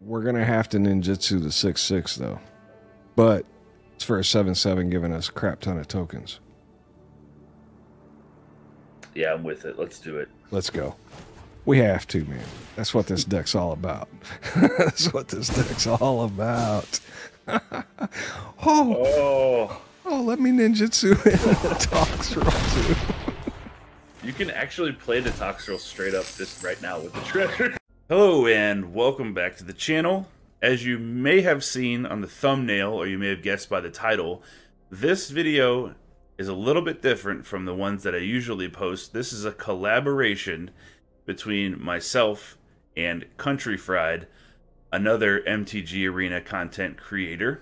We're gonna have to ninjutsu the 6/6 though, but it's for a 7/7, giving us a crap ton of tokens. Yeah, I'm with it. Let's do it. Let's go. We have to, man. That's what this deck's all about. That's what this deck's all about. Oh, let me ninjutsu Toxrill too. You can actually play the Toxrill straight up just right now with the treasure. Hello and welcome back to the channel. As you may have seen on the thumbnail, or you may have guessed by the title, this video is a little bit different from the ones that I usually post. This is a collaboration between myself and Country Fried, another MTG Arena content creator.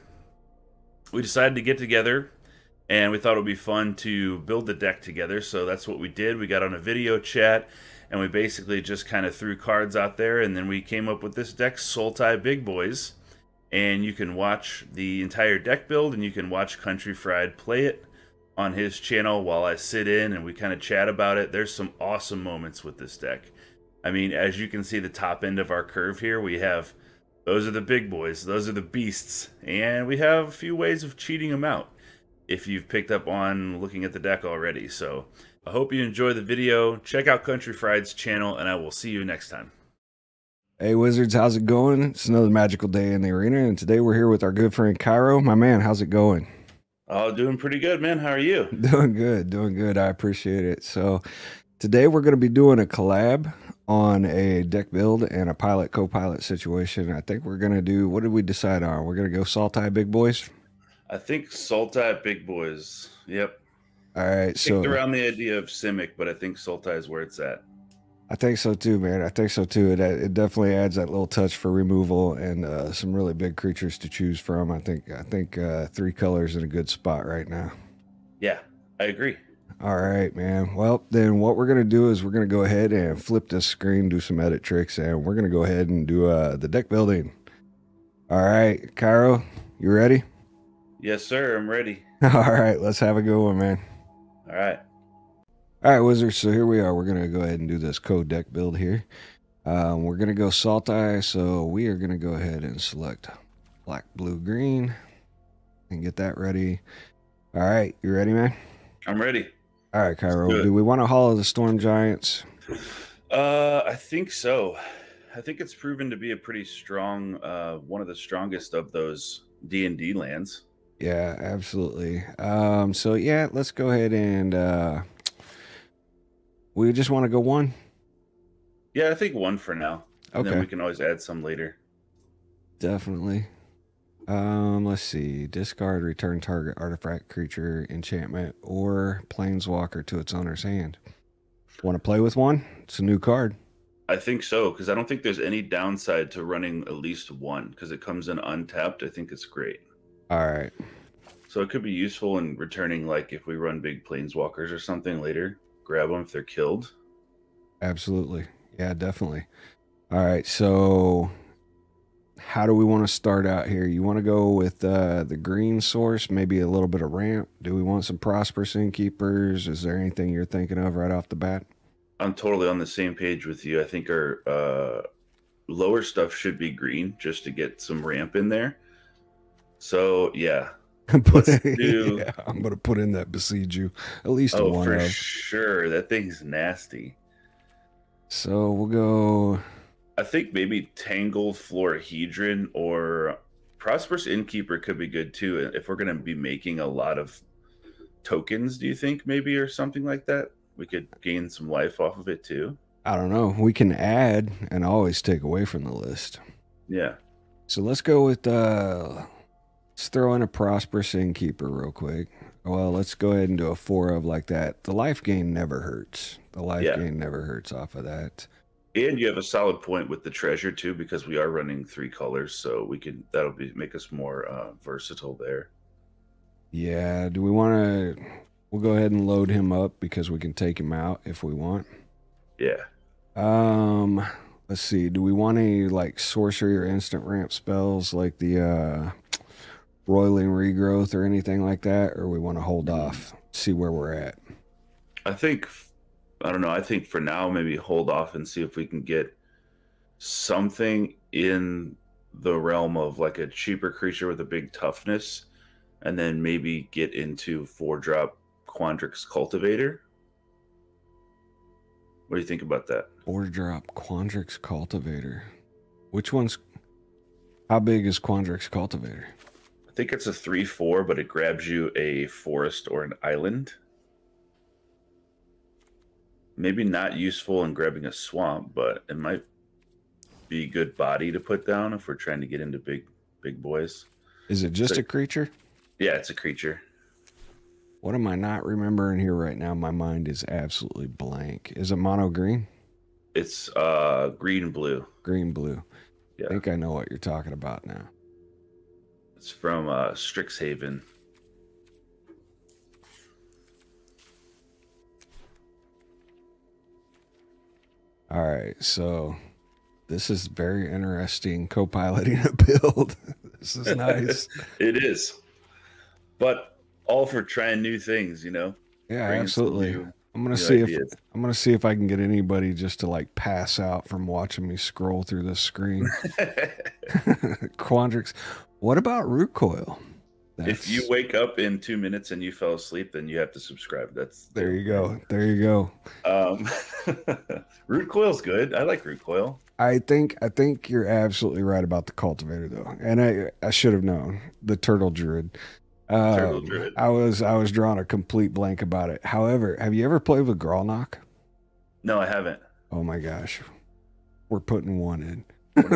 We decided to get together and we thought it would be fun to build the deck together, so that's what we did. We got on a video chat and we basically just kind of threw cards out there, and then we came up with this deck, Sultai Big Boys. And you can watch the entire deck build and you can watch Country Fried play it on his channel while I sit in and we kind of chat about it. There's some awesome moments with this deck. I mean, as you can see, the top end of our curve here, we have, those are the big boys, those are the beasts, and we have a few ways of cheating them out if you've picked up on looking at the deck already. So I hope you enjoy the video. Check out Country Fried's channel, and I will see you next time. Hey Wizards, how's it going? It's another magical day in the arena, and today we're here with our good friend Cairo. My man, how's it going? Oh, doing pretty good, man. How are you? Doing good, doing good. I appreciate it. So today we're going to be doing a collab on a deck build and a pilot co-pilot situation. I think we're going to do, what did we decide on? We're going to go Sultai Big Boys? I think Sultai Big Boys. Yep. All right. So around the idea of Simic, but I think Sultai is where it's at. I think so too, man. I think so too. It definitely adds that little touch for removal and some really big creatures to choose from. I think three colors in a good spot right now. Yeah, I agree. All right, man. Well, then what we're going to do is we're going to go ahead and flip this screen, do some edit tricks, and we're going to go ahead and do the deck building. All right, Cairo, you ready? Yes, sir. I'm ready. All right, let's have a good one, man. All right. All right, Wizards, so here we are. We're going to go ahead and do this code deck build here. We're going to go Sultai, so we are going to go ahead and select black, blue, green, and get that ready. All right, you ready, man? I'm ready. All right, Cairo, do we want to hollow the Storm Giants? I think so. I think it's proven to be a pretty strong, one of the strongest of those D&D lands. Yeah, absolutely. So yeah, let's go ahead and we just want to go one. Yeah, I think one for now. And okay. Then we can always add some later. Definitely. Let's see. Discard, return target artifact, creature, enchantment, or planeswalker to its owner's hand. Want to play with one? It's a new card. I think so, because I don't think there's any downside to running at least one, because it comes in untapped. I think it's great. All right. So it could be useful in returning, like if we run big planeswalkers or something later. Grab them if they're killed. Absolutely. Yeah, definitely. All right, so how do we want to start out here? You want to go with the green source, maybe a little bit of ramp? Do we want some prosperous innkeepers? Is there anything you're thinking of right off the bat? I'm totally on the same page with you. I think our lower stuff should be green just to get some ramp in there. So, yeah. I'm going to put in that Besiege You. At least one for sure. That thing's nasty. So we'll go... I think maybe Tangled Florahedron or Prosperous Innkeeper could be good too. If we're going to be making a lot of tokens, do you think maybe, or something like that? We could gain some life off of it too. I don't know. We can add and always take away from the list. Yeah. So let's go with... let's throw in a Prosperous Innkeeper real quick. Well, let's go ahead and do a 4 of like that. The life gain never hurts. The life gain never hurts off of that. And you have a solid point with the treasure too, because we are running 3 colors, so we can make us more versatile there. Yeah. Do we want to? We'll go ahead and load him up because we can take him out if we want. Yeah. Let's see. Do we want any like sorcery or instant ramp spells like the Roiling Regrowth or anything like that, or we want to hold off, see where we're at? I don't know. I think for now, maybe hold off and see if we can get something in the realm of like a cheaper creature with a big toughness, and then maybe get into 4-drop Quandrix Cultivator. What do you think about that? 4-drop Quandrix Cultivator. Which one's... How big is Quandrix Cultivator? I think it's a 3/4, but it grabs you a forest or an island. Maybe not useful in grabbing a swamp, but it might be a good body to put down if we're trying to get into big boys. Is it just a creature? Yeah, it's a creature. What am I not remembering here right now? My mind is absolutely blank. Is it mono green? It's green blue. Green blue. Yeah. I think I know what you're talking about now. It's from Strixhaven. All right, so this is very interesting co-piloting a build. This is nice. It is. But all for trying new things, you know? Yeah, Bringing absolutely. I'm gonna see if I can get anybody just to like pass out from watching me scroll through this screen. Quandrix. What about Root Coil? If you wake up in 2 minutes and you fell asleep, then you have to subscribe. There you go. There you go. Root Coil's good. I like Root Coil. I think you're absolutely right about the cultivator though, and I should have known the turtle druid. Turtle druid. I was drawing a complete blank about it. However, have you ever played with Gralnock? No, I haven't. Oh my gosh, we're putting one in.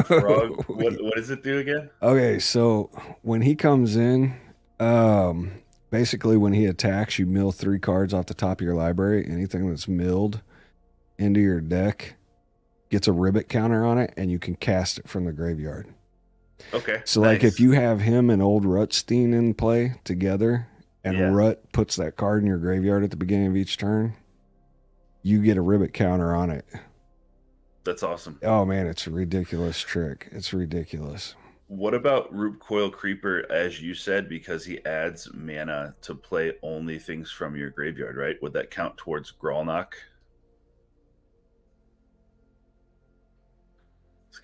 Frog. What does it do again? Okay, so when he comes in, basically when he attacks, you mill 3 cards off the top of your library. Anything that's milled into your deck gets a ribbit counter on it, and you can cast it from the graveyard. Okay. So like if you have him and old Rutstein in play together, and Rut puts that card in your graveyard at the beginning of each turn, you get a ribbit counter on it. That's awesome. Oh man, it's a ridiculous trick. It's ridiculous. What about Root Coil Creeper, as you said, because he adds mana to play only things from your graveyard, right? Would that count towards Gralnock?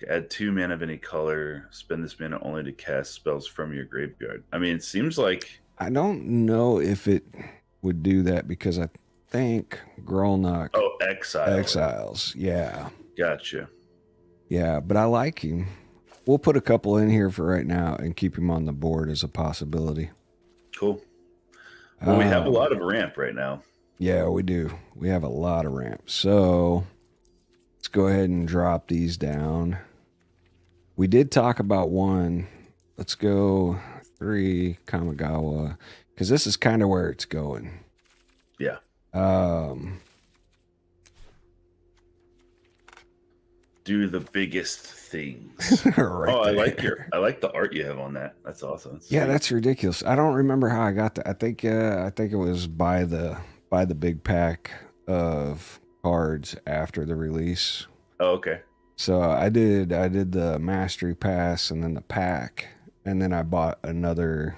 Add 2 mana of any color. Spend this mana only to cast spells from your graveyard. I mean, it seems like... I don't know if it would do that because I think Gralnock... Oh, Exiles. Yeah. Gotcha. Yeah, but I like him. We'll put a couple in here for right now and keep him on the board as a possibility. Cool. Well, we have a lot of ramp right now. Yeah, we do. We have a lot of ramp. So let's go ahead and drop these down. We did talk about 1. Let's go 3 Kamigawa, because this is kind of where it's going. Yeah. Do the biggest things. Right I there. like the art you have on that. That's awesome. That's yeah, sweet. that's ridiculous. I don't remember how I got that. I think it was by the big pack of cards after the release. Oh, okay. So I did the mastery pass and then the pack, and then I bought another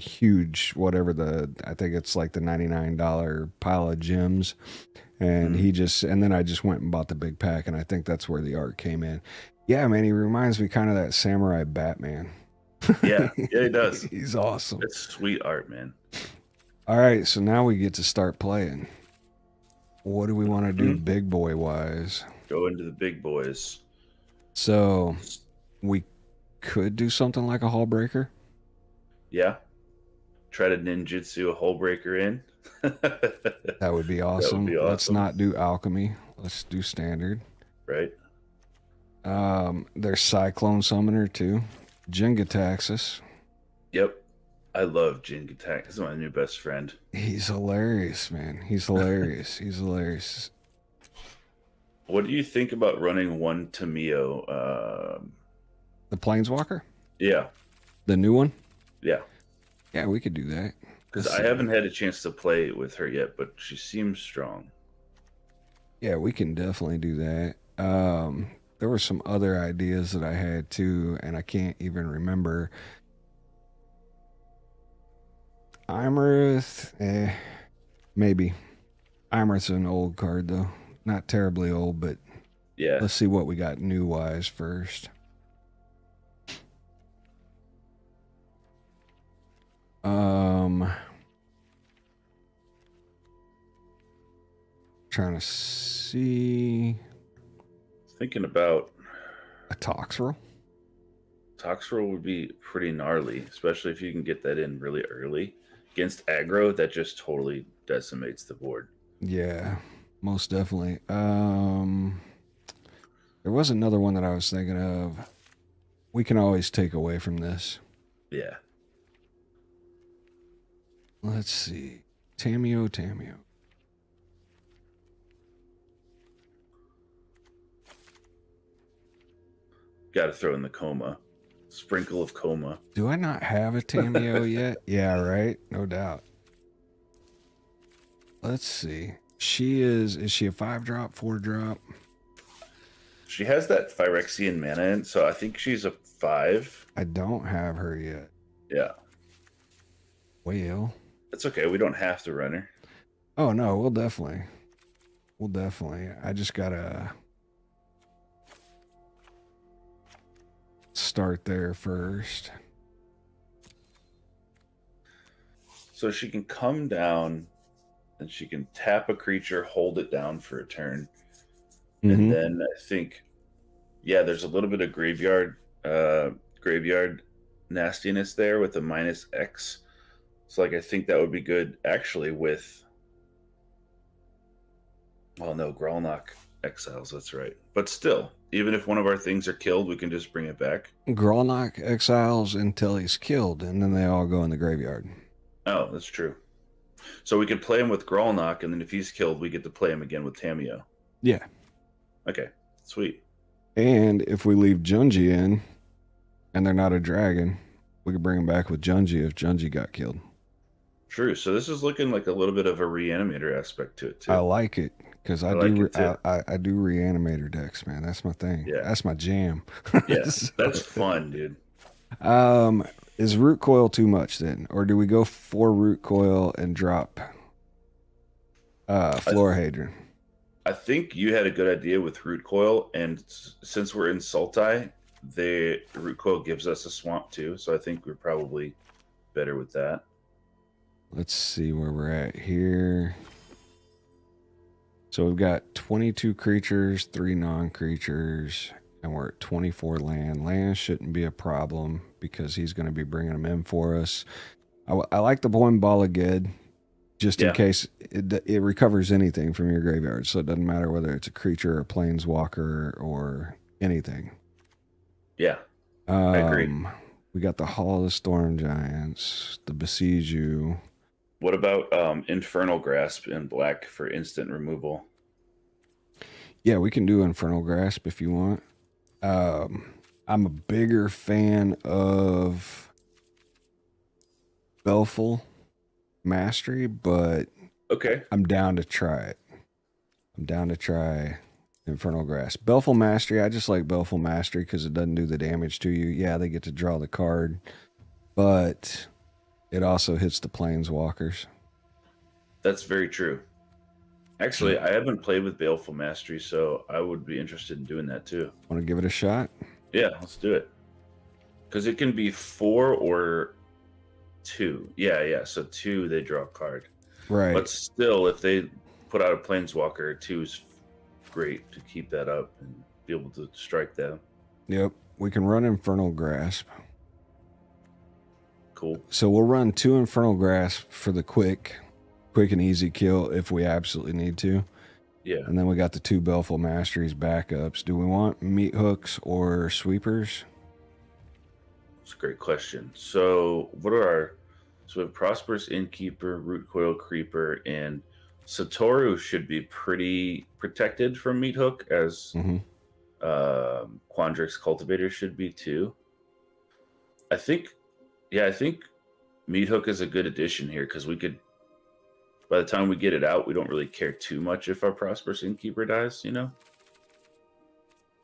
huge I think it's like the $99 pile of gems, and then I just went and bought the big pack, and I think that's where the art came in. Yeah, man, he reminds me kind of that Samurai Batman. Yeah, he does. He's awesome. It's sweet art, man. All right, so now we get to start playing. What do we want to do big boy wise? Go into the big boys. So we could do something like a Hull Breaker. Yeah. Try to ninjutsu a Hull Breaker in. That would be awesome. Let's not do alchemy. Let's do standard. Right. There's Cyclone Summoner too. Jin Gitaxias. Yep. I love Jin Gitaxias. He's my new best friend. He's hilarious, man. He's hilarious. He's hilarious. What do you think about running 1 Tamio? The Planeswalker? Yeah. The new one? Yeah. Yeah, we could do that. Because I haven't had a chance to play with her yet, but she seems strong. Yeah, we can definitely do that. There were some other ideas that I had too, and I can't even remember. Imarith, maybe. Imarith's an old card though. Not terribly old, but yeah. Let's see what we got new wise first. trying to see. Thinking about A Toxrill. Toxrill would be pretty gnarly, especially if you can get that in really early. Against aggro, that just totally decimates the board. Yeah, most definitely. There was another one that I was thinking of. We can always take away from this. Yeah. Let's see. Tamio. Got to throw in the coma. Sprinkle of coma. Do I not have a Tamio yet? Yeah, right. No doubt. Let's see. Is she a 5-drop, 4-drop? She has that Phyrexian mana in, so I think she's a 5. I don't have her yet. Yeah. Well. It's okay. We don't have to run her. Oh, no. We'll definitely. I just got to start there first. So she can come down and she can tap a creature, hold it down for a turn. And then I think, yeah, there's a little bit of graveyard nastiness there with a -X. So like I think that would be good actually with, well, no, Gralnock exiles, that's right. But still, even if one of our things are killed, we can just bring it back. Gralnock exiles until he's killed, and then they all go in the graveyard. Oh, that's true. So we could play him with Gralnock, and then if he's killed, we get to play him again with Tamio. Yeah. Okay, sweet. And if we leave Junji in, and they're not a dragon, we could bring him back with Junji if Junji got killed. True. So this is looking like a little bit of a reanimator aspect to it too. I like it because I do reanimator decks, man. That's my thing. Yeah, that's my jam. Yes, that's fun, dude. Is Root Coil too much then, or do we go for Root Coil and drop Florahedron? I think you had a good idea with Root Coil, and since we're in Sultai, the Root Coil gives us a swamp too, so I think we're probably better with that. Let's see where we're at here. So we've got 22 creatures, 3 non-creatures, and we're at 24 land. Land shouldn't be a problem because he's going to be bringing them in for us. I like the Boim Balaged just in case it recovers anything from your graveyard. So it doesn't matter whether it's a creature or a planeswalker or anything. Yeah, I agree. We got the Hall of the Storm Giants, the Besiege You. What about Infernal Grasp in black for instant removal? Yeah, we can do Infernal Grasp if you want. I'm a bigger fan of Belful Mastery, but okay, I'm down to try it. I'm down to try Infernal Grasp. Belful Mastery, I just like Belful Mastery because it doesn't do the damage to you. Yeah, they get to draw the card, but it also hits the planeswalkers. That's very true. Actually, I haven't played with Baleful Mastery, so I would be interested in doing that too. Want to give it a shot? Yeah, let's do it. Because it can be 4 or 2. Yeah. So 2, they draw a card. Right. But still, if they put out a planeswalker, 2 is great to keep that up and be able to strike them. Yep. We can run Infernal Grasp. Cool. So we'll run 2 Infernal Grasp for the quick and easy kill if we absolutely need to. Yeah. And then we got the 2 Belful Masteries backups. Do we want meat hooks or sweepers? That's a great question. So what are so we have Prosperous Innkeeper, Root Coil Creeper, and Satoru should be pretty protected from meat hook, as Quandrix Cultivator should be too. I think meat hook is a good addition here because we could, by the time we get it out, we don't really care too much if our Prosperous Innkeeper dies, you know?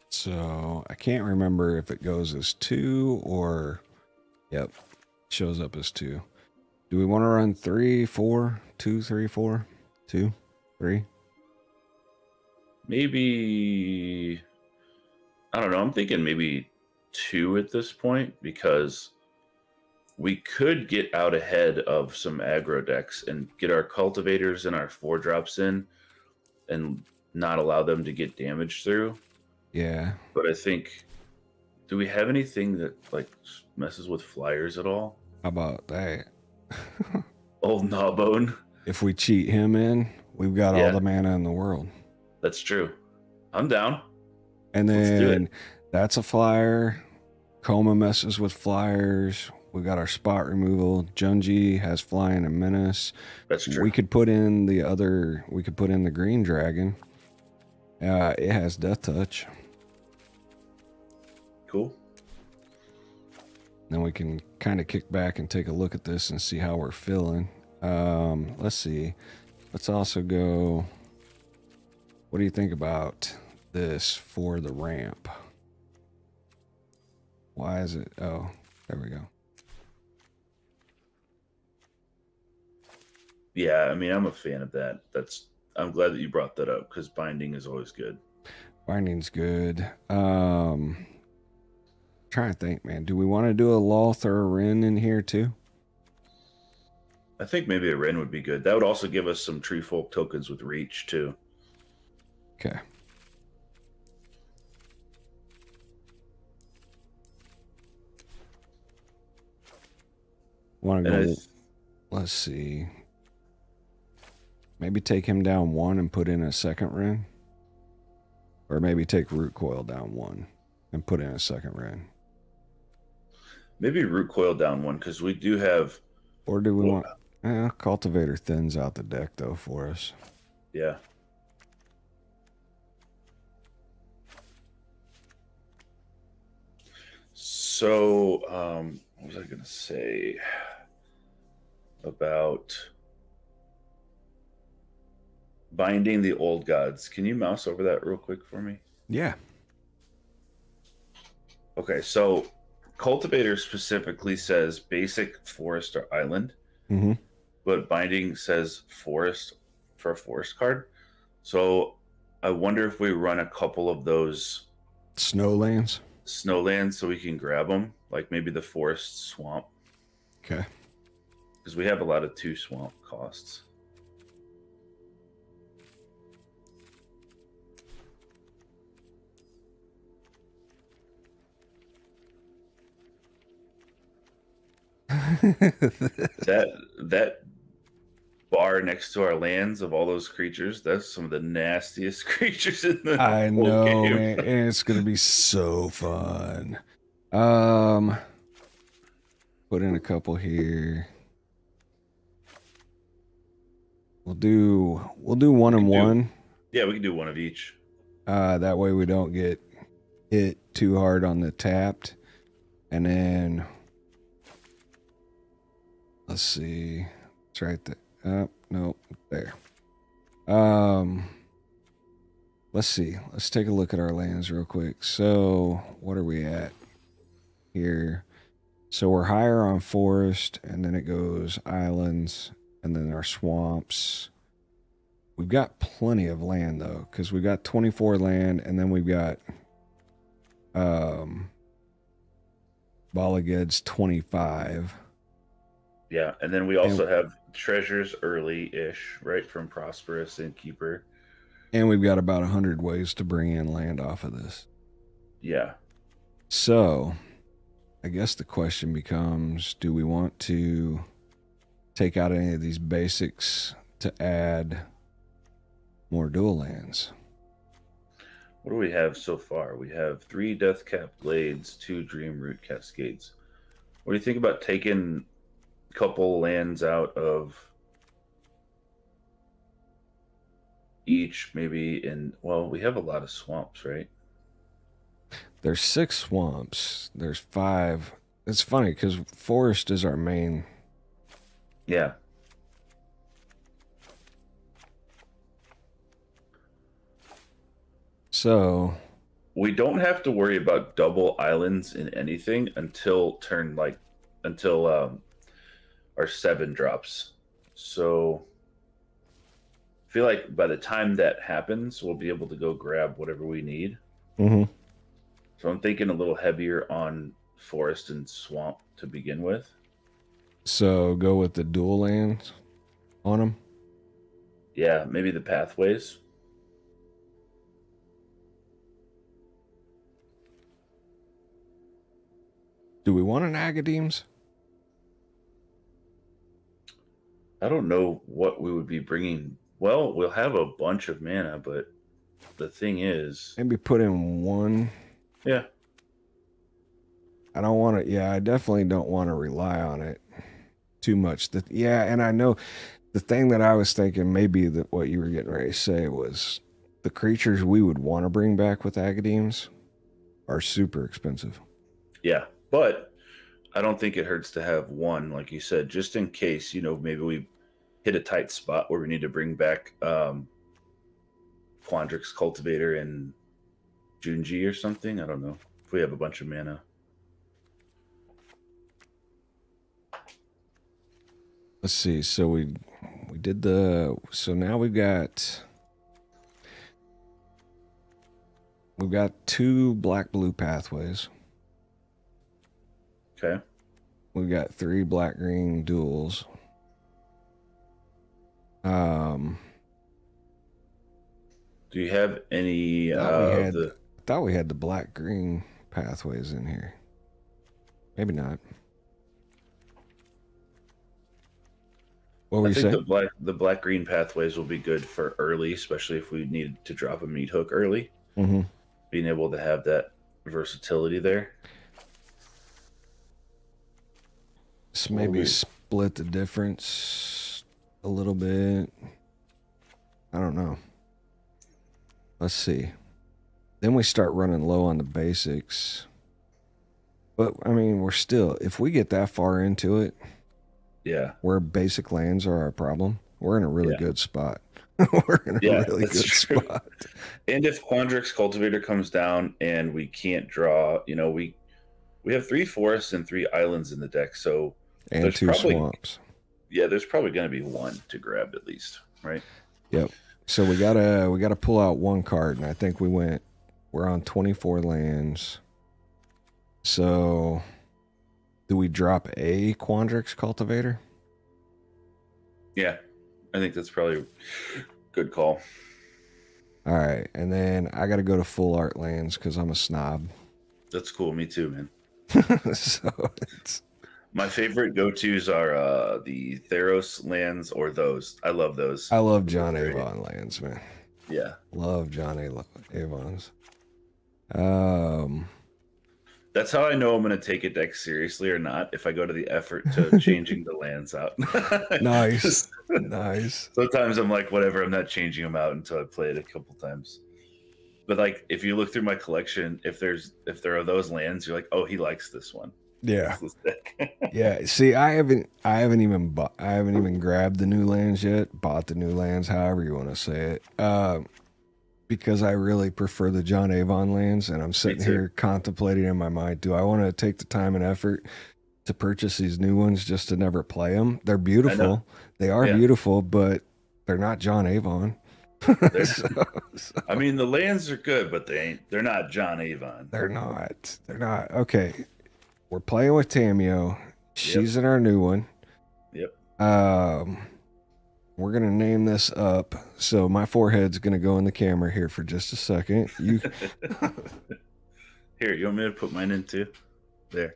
So I can't remember if it goes as 2 or, yep, shows up as 2. Do we want to run 3, 4, 2, 3, 4, 2, 3? Maybe, I don't know. I'm thinking maybe 2 at this point because we could get out ahead of some aggro decks and get our cultivators and our 4-drops in. and not allow them to get damage through. Yeah. But I think, do we have anything that like messes with flyers at all? How about that? Old Gnawbone. If we cheat him in, we've got all the mana in the world. That's true. I'm down. And then that's a flyer. Coma messes with flyers. We got our spot removal. Junji has flying and menace. That's true. We could put in the other. We could put in the green dragon. It has death touch. Cool. Then we can kind of kick back and take a look at this and see how we're feeling. Let's see. Let's also go. What do you think about this for the ramp? Why is it? Oh, there we go. Yeah, I mean, I'm a fan of that. I'm glad that you brought that up because binding is always good. Binding's good. Trying to think, man. Do we want to do a Loth or a Wren in here too? I think maybe a Wren would be good. That would also give us some Tree Folk tokens with reach too. Okay. Want to go? Let's see. Maybe take him down 1 and put in a second Wren. Or maybe take Root Coil down 1 and put in a second Wren. Maybe Root Coil down 1 because we do have. Or do we want? Cultivator thins out the deck though for us. Yeah. So, what was I going to say about binding the old gods? Can you mouse over that real quick for me? Yeah. Okay, so Cultivator specifically says basic forest or island, but binding says forest for a forest card. So I wonder if we run a couple of those snowlands so we can grab them, like maybe the forest swamp. Okay. Because we have a lot of 2 swamp costs. that bar next to our lands of all those creatures, that's some of the nastiest creatures in the I whole know, game. man, and it's gonna be so fun. Put in a couple here. We'll do 1 and 1. Yeah, we can do 1 of each. That way we don't get hit too hard on the tapped. And then let's see. It's right there. No, there. Let's see. Let's take a look at our lands real quick. So, what are we at here? So we're higher on forest, and then it goes islands, and then our swamps. We've got plenty of land though, because we got 24 land, and then we've got Balaged's 25. Yeah, and then we also have treasures early-ish, right, from Prosperous and Keeper. And we've got about 100 ways to bring in land off of this. Yeah. So, I guess the question becomes, do we want to take out any of these basics to add more dual lands? What do we have so far? We have 3 Deathcap Blades, 2 Dreamroot Cascades. What do you think about taking a couple lands out of each, maybe in, well, we have a lot of swamps, right? There's 6 swamps. There's 5. It's funny because forest is our main. Yeah. So we don't have to worry about double islands in anything until our 7 drops. So I feel like by the time that happens, we'll be able to go grab whatever we need. So I'm thinking a little heavier on forest and swamp to begin with. So go with the dual lands on them. Yeah, maybe the pathways. Do we want an Agadeems? I don't know what we would be bringing. Well, we'll have a bunch of mana, but the thing is... Maybe put in one. Yeah. I don't want to... Yeah, I definitely don't want to rely on it too much. Yeah, and I know the thing that I was thinking maybe that what you were getting ready to say was the creatures we would want to bring back with Agadeems are super expensive. Yeah, but I don't think it hurts to have one, like you said, just in case, you know, maybe we hit a tight spot where we need to bring back Quandrix Cultivator and Junji or something. I don't know if we have a bunch of mana. Let's see. So we did the... So now we've got 2 black-blue pathways. Okay. We've got 3 black-green duels. Do you have any I thought we had the black-green pathways in here. Maybe not. What were you saying? The black-green pathways will be good for early, especially if we need to drop a meat hook early. Mm-hmm. Being able to have that versatility there. So maybe split the difference a little bit. I don't know. Let's see. Then we start running low on the basics. But, I mean, we're still... If we get that far into it... Yeah. Where basic lands are our problem, we're in a really good spot. We're in a really good spot. And if Quandrix Cultivator comes down and we can't draw, you know, we have 3 forests and 3 islands in the deck, so... And 2 swamps. Yeah, there's probably going to be one to grab at least, right? Yep. So we gotta pull out 1 card, and I think we're on 24 lands. So do we drop a Quandrix Cultivator? Yeah, I think that's probably a good call. All right, and then I got to go to full art lands because I'm a snob. That's cool. Me too, man. So it's... My favorite go-tos are the Theros lands or those. I love those. I love John Avon lands, man. Yeah. Love John Avon's. That's how I know I'm going to take a deck seriously or not, if I go to the effort to changing the lands out. Nice. Nice. Sometimes I'm like, whatever, I'm not changing them out until I play it a couple times. But like, if you look through my collection, if there are those lands, you're like, oh, he likes this one. Yeah. Yeah. See, I haven't even grabbed the new lands yet, bought the new lands, however you want to say it. Because I really prefer the John Avon lands, and I'm sitting here contemplating in my mind, do I want to take the time and effort to purchase these new ones just to never play them? They're beautiful. They are beautiful, but they're not John Avon. I mean, the lands are good, but they're not John Avon. They're not. Okay. We're playing with Tamio. She's in our new one. Yep. We're going to name this up. So my forehead's going to go in the camera here for just a second. Here, you want me to put mine in too? There.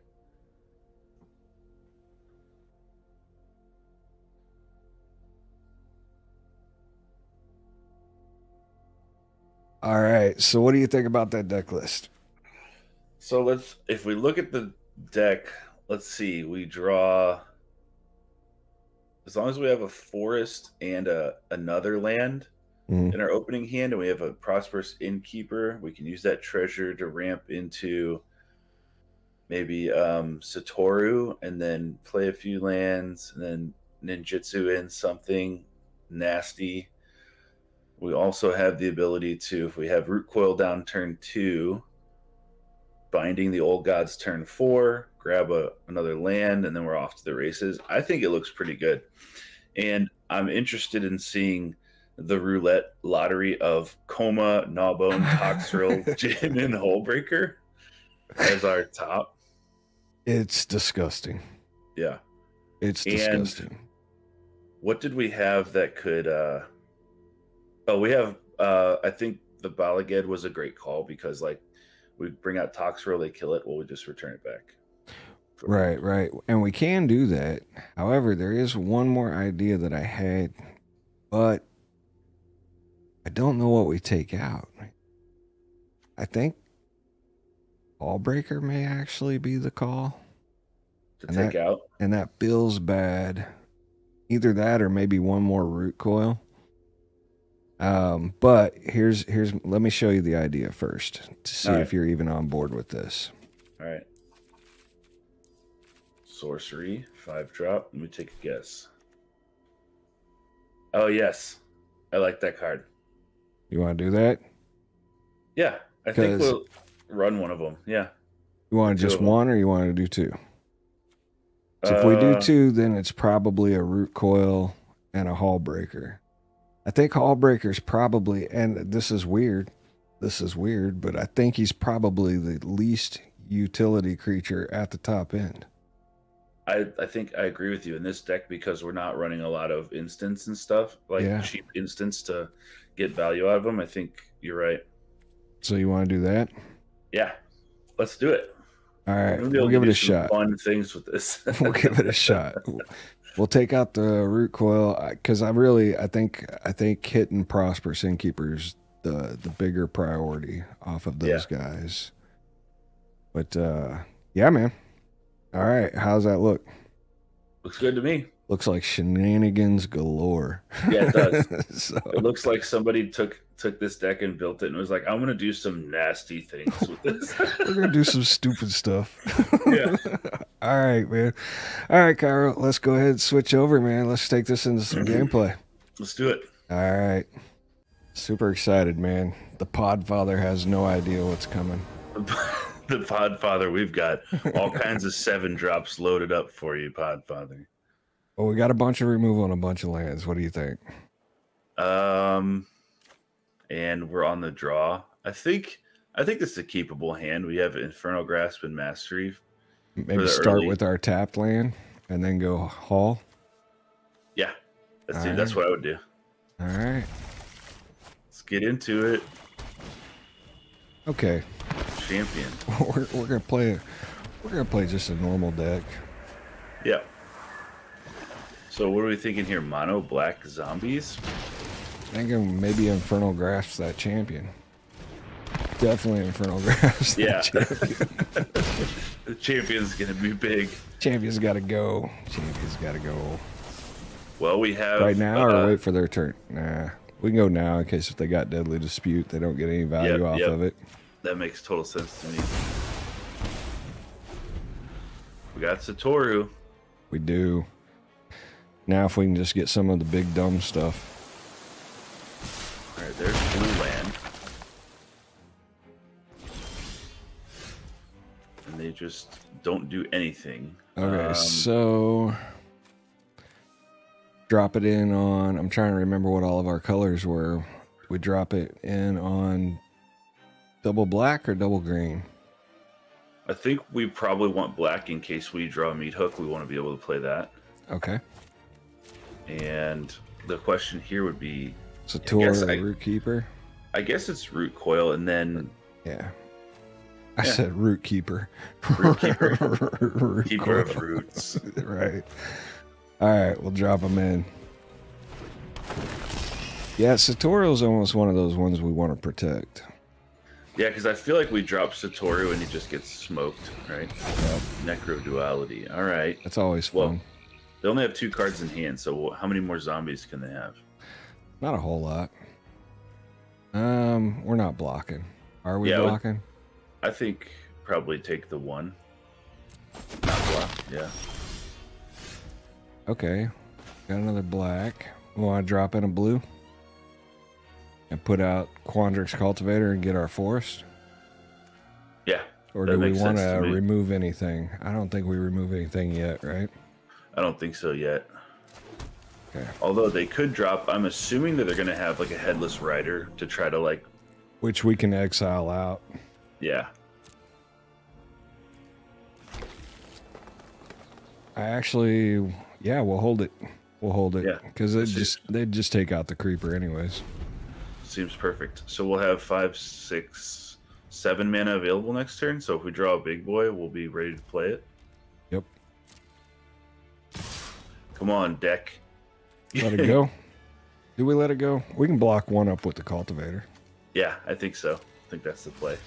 All right. So what do you think about that deck list? So if we look at the deck, let's see, we draw, as long as we have a forest and another land in our opening hand, and we have a prosperous innkeeper, we can use that treasure to ramp into maybe Satoru, and then play a few lands, and then ninjutsu in something nasty. We also have the ability to, if we have Root Coil down turn 2, Binding the Old Gods turn 4, grab another land, and then we're off to the races. I think it looks pretty good. And I'm interested in seeing the roulette lottery of Coma, Gnawbone, Toxrill, Jin, and Hullbreaker as our top. It's disgusting. Yeah. It's disgusting. And what did we have that could... we have... I think the Balaged was a great call because, like, we bring out Toxrill, they kill it, we just return it back. Right, right. And we can do that. However, there is one more idea that I had, but I don't know what we take out. I think Ballbreaker may actually be the call. To take out? And that feels bad. Either that or maybe one more root coil. But here's let me show you the idea first to see if you're even on board with this. All right. Sorcery, 5-drop. Let me take a guess. Oh, yes. I like that card. You want to do that? Yeah. I think we'll run one of them. Yeah. You want just one or you want to do two? So if we do two, then it's probably a root coil and a Hull Breaker. I think Hull Breaker's probably, and this is weird, but I think he's probably the least utility creature at the top end. I think I agree with you in this deck because we're not running a lot of instants and stuff, like cheap instants to get value out of them. I think you're right. So you want to do that? Yeah, let's do it. All right, we'll give it a shot. Fun things with this. We'll give it a shot. We'll take out the root coil because I think hitting Prosper Sinkeeper's the bigger priority off of those guys. But yeah, man. All right, how's that look? Looks good to me. Looks like shenanigans galore. Yeah, it does. So. It looks like somebody took this deck and built it and was like, I'm going to do some nasty things with this. We're going to do some stupid stuff. Yeah. All right, man. All right, Cairo, let's go ahead and switch over, man. Let's take this into some gameplay. Let's do it. All right. Super excited, man. The Podfather has no idea what's coming. The Podfather, we've got all kinds of 7-drops loaded up for you, Podfather. Well, we got a bunch of removal and a bunch of lands. What do you think? And we're on the draw. I think this is a keepable hand. We have Infernal Grasp and Mastery. Maybe start with our tapped land and then go haul. Yeah, that's what I would do. All right, let's get into it. Okay, champion. we're gonna play. We're gonna play just a normal deck. Yeah. So what are we thinking here? Mono black zombies? Thinking maybe Infernal Grasp that champion. Definitely Infernal Grasp that champion. The champion's gonna be big. Champion's gotta go. Champion's gotta go. Well, we have right now or wait for their turn. Nah, we can go now in case if they got Deadly Dispute, they don't get any value off of it. That makes total sense to me. We got Satoru. We do. Now if we can just get some of the big dumb stuff. All right, there's blue land. And they just don't do anything. Okay, so drop it in on, I'm trying to remember what all of our colors were. We drop it in on double black or double green? I think we probably want black in case we draw a meat hook. We want to be able to play that. Okay. And the question here would be... Satoru Root Keeper? I guess it's Root Coil and then... Yeah. I said Root Keeper. Root Keeper. Root Keeper of Roots. Right. All right, we'll drop them in. Yeah, Satoru's almost one of those ones we want to protect. Yeah, because I feel like we drop Satoru and he just gets smoked, right? Yep. Necro Duality. All right. That's always fun. Well, they only have 2 cards in hand, so how many more zombies can they have? Not a whole lot. We're not blocking. Are we blocking? I think probably take the 1. Not block, yeah. Okay. Got another black. We want to drop in a blue? And put out Quandrix Cultivator and get our forest? Yeah. Or do we want to remove anything? I don't think we remove anything yet, right? I don't think so yet. Okay. Although they could drop, I'm assuming that they're going to have like a Headless Rider to try to like... Which we can exile out. Yeah. I actually... Yeah, we'll hold it. We'll hold it. Yeah. Because they'd just take out the creeper anyways. Seems perfect. So we'll have 5, 6, 7 mana available next turn. So if we draw a big boy, we'll be ready to play it. Yep. Come on, deck. Let it go. Do we let it go? We can block one up with the cultivator. Yeah, I think so. I think that's the play.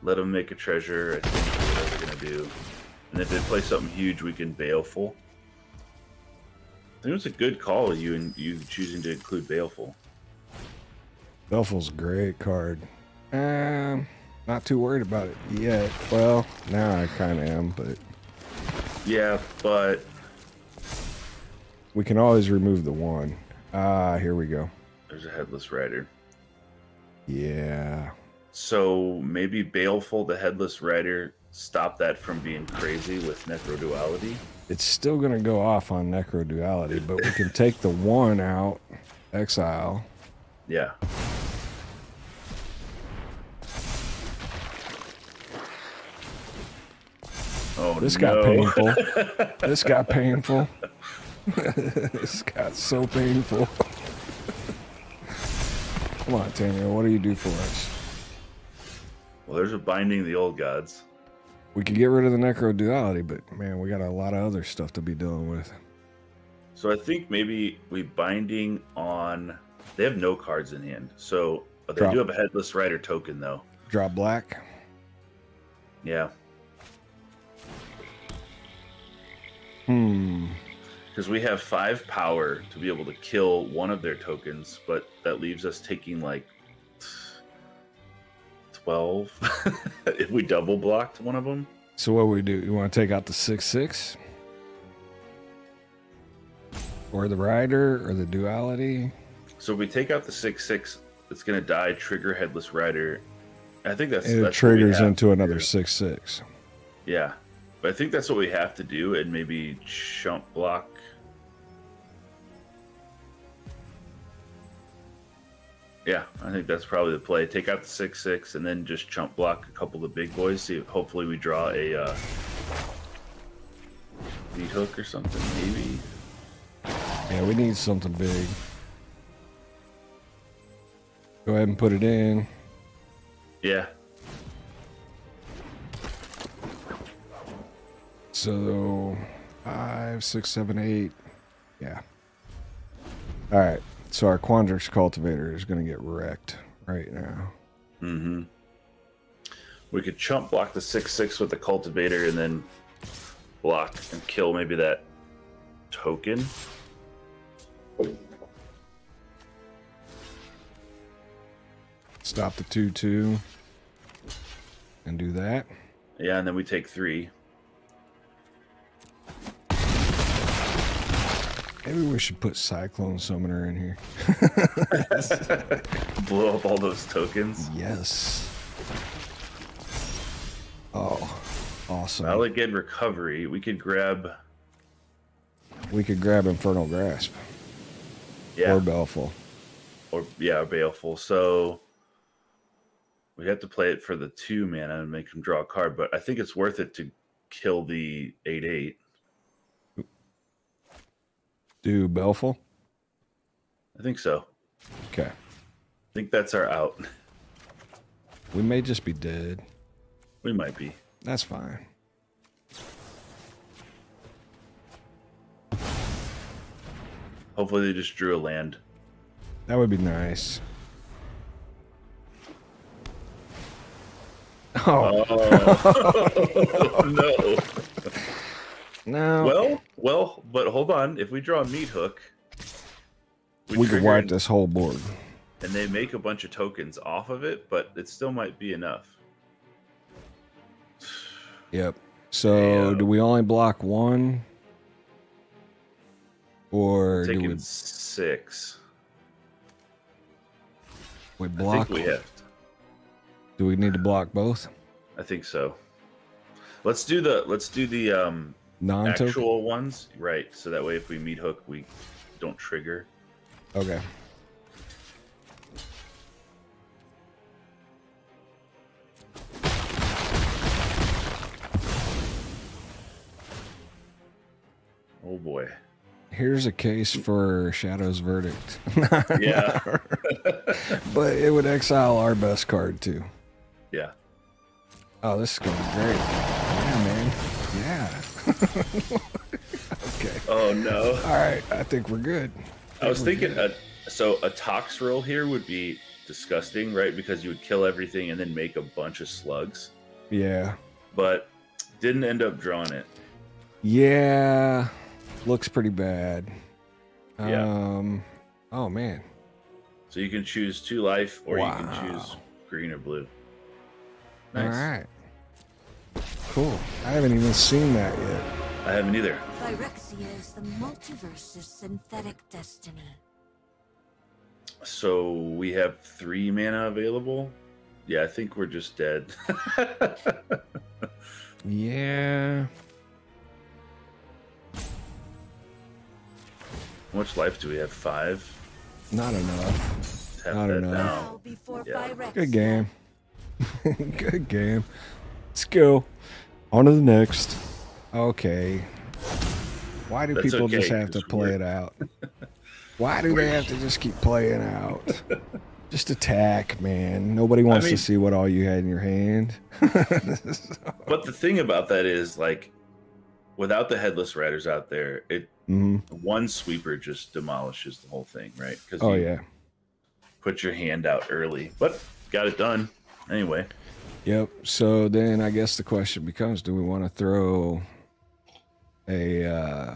Let them make a treasure. I think that's what they're going to do. And if they play something huge, we can Baleful. I think it was a good call, you choosing to include Baleful. Baleful's a great card. Not too worried about it yet. Well, now I kind of am, but... Yeah, but... we can always remove the one. Here we go. There's a Headless Rider. Yeah. So maybe Baleful, the Headless Rider, stop that from being crazy with Necroduality. It's still going to go off on Necroduality, but we can take the one out, exile. Yeah. Oh, this no. got painful. This got painful. This got so painful. Come on, Tamio, what do you do for us? Well, there's a Binding the Old Gods. We could get rid of the Necroduality, but man, we got a lot of other stuff to be dealing with. So I think maybe we Binding on... They have no cards in hand. So they do have a Headless Rider token, though. Drop black. Yeah. Because we have 5 power to be able to kill one of their tokens, but that leaves us taking like 12 if we double blocked one of them. So what we do? You want to take out the 6/6? Or the Rider, or the Duality? So if we take out the 6/6, it's going to die, trigger Headless Rider. I think that's... And it triggers into another 6/6. Yeah. But I think that's what we have to do, and maybe chump block. Yeah, I think that's probably the play. Take out the 6/6, and then just chump block a couple of the big boys. See if hopefully we draw a meat hook or something, maybe. Yeah, we need something big. Go ahead and put it in. Yeah. So 5, 6, 7, 8. Yeah. All right. So our Quandrix Cultivator is going to get wrecked right now. Mm-hmm. We could chump block the 6/6 with the Cultivator and then block and kill maybe that token. Stop the 2/2 and do that. Yeah, and then we take 3. Maybe we should put Cyclone Summoner in here. Blow up all those tokens. Yes. Oh, awesome. Elegant Recovery. We could grab... We could grab Infernal Grasp. Yeah. Or Baleful. Or, yeah, Baleful. So we have to play it for the 2 mana and make him draw a card, but I think it's worth it to kill the 8/8. Do Baleful? I think so. Okay. I think that's our out. We may just be dead. We might be. That's fine. Hopefully they just drew a land. That would be nice. Oh, no. No. Well, but hold on. If we draw a meat hook, we could wipe this whole board. And they make a bunch of tokens off of it, but it still might be enough. Yep. So do we only block 1? Or do we 6? We block? I think we have to. Do we need to block both? I think so. Let's do the non-token actual ones, right? So that way, if we meat hook, we don't trigger. Okay. Oh boy. Here's a case for Shadow's Verdict. Yeah. But it would exile our best card too. Yeah. Oh, this is going to be great. Yeah, man. Yeah. Okay. Oh no. All right. I think we're good. I was thinking, so a Toxrill here would be disgusting, right? Because you would kill everything and then make a bunch of slugs. Yeah. But didn't end up drawing it. Yeah. Looks pretty bad. Yeah. Oh man. So you can choose 2 life, or Wow. you can choose green or blue. Nice. All right. Cool. I haven't even seen that yet. I haven't either. Phyrexia is the multiverse's synthetic destiny. So we have 3 mana available. Yeah, I think we're just dead. Yeah. How much life do we have? 5? Not enough. Tap Not that enough. down. Now before Yeah. Phyrexia. Good game. Good game. Let's go. On to the next. Okay. Why do That's people okay, just have to 'cause play it out? Why do they have to just keep playing out? Just attack, man. Nobody wants to see what all you had in your hand. But the thing about that is, like, without the headless riders out there, one sweeper just demolishes the whole thing, right? Because yeah. Put your hand out early, but got it done anyway. Yep. So then I guess the question becomes, do we want to throw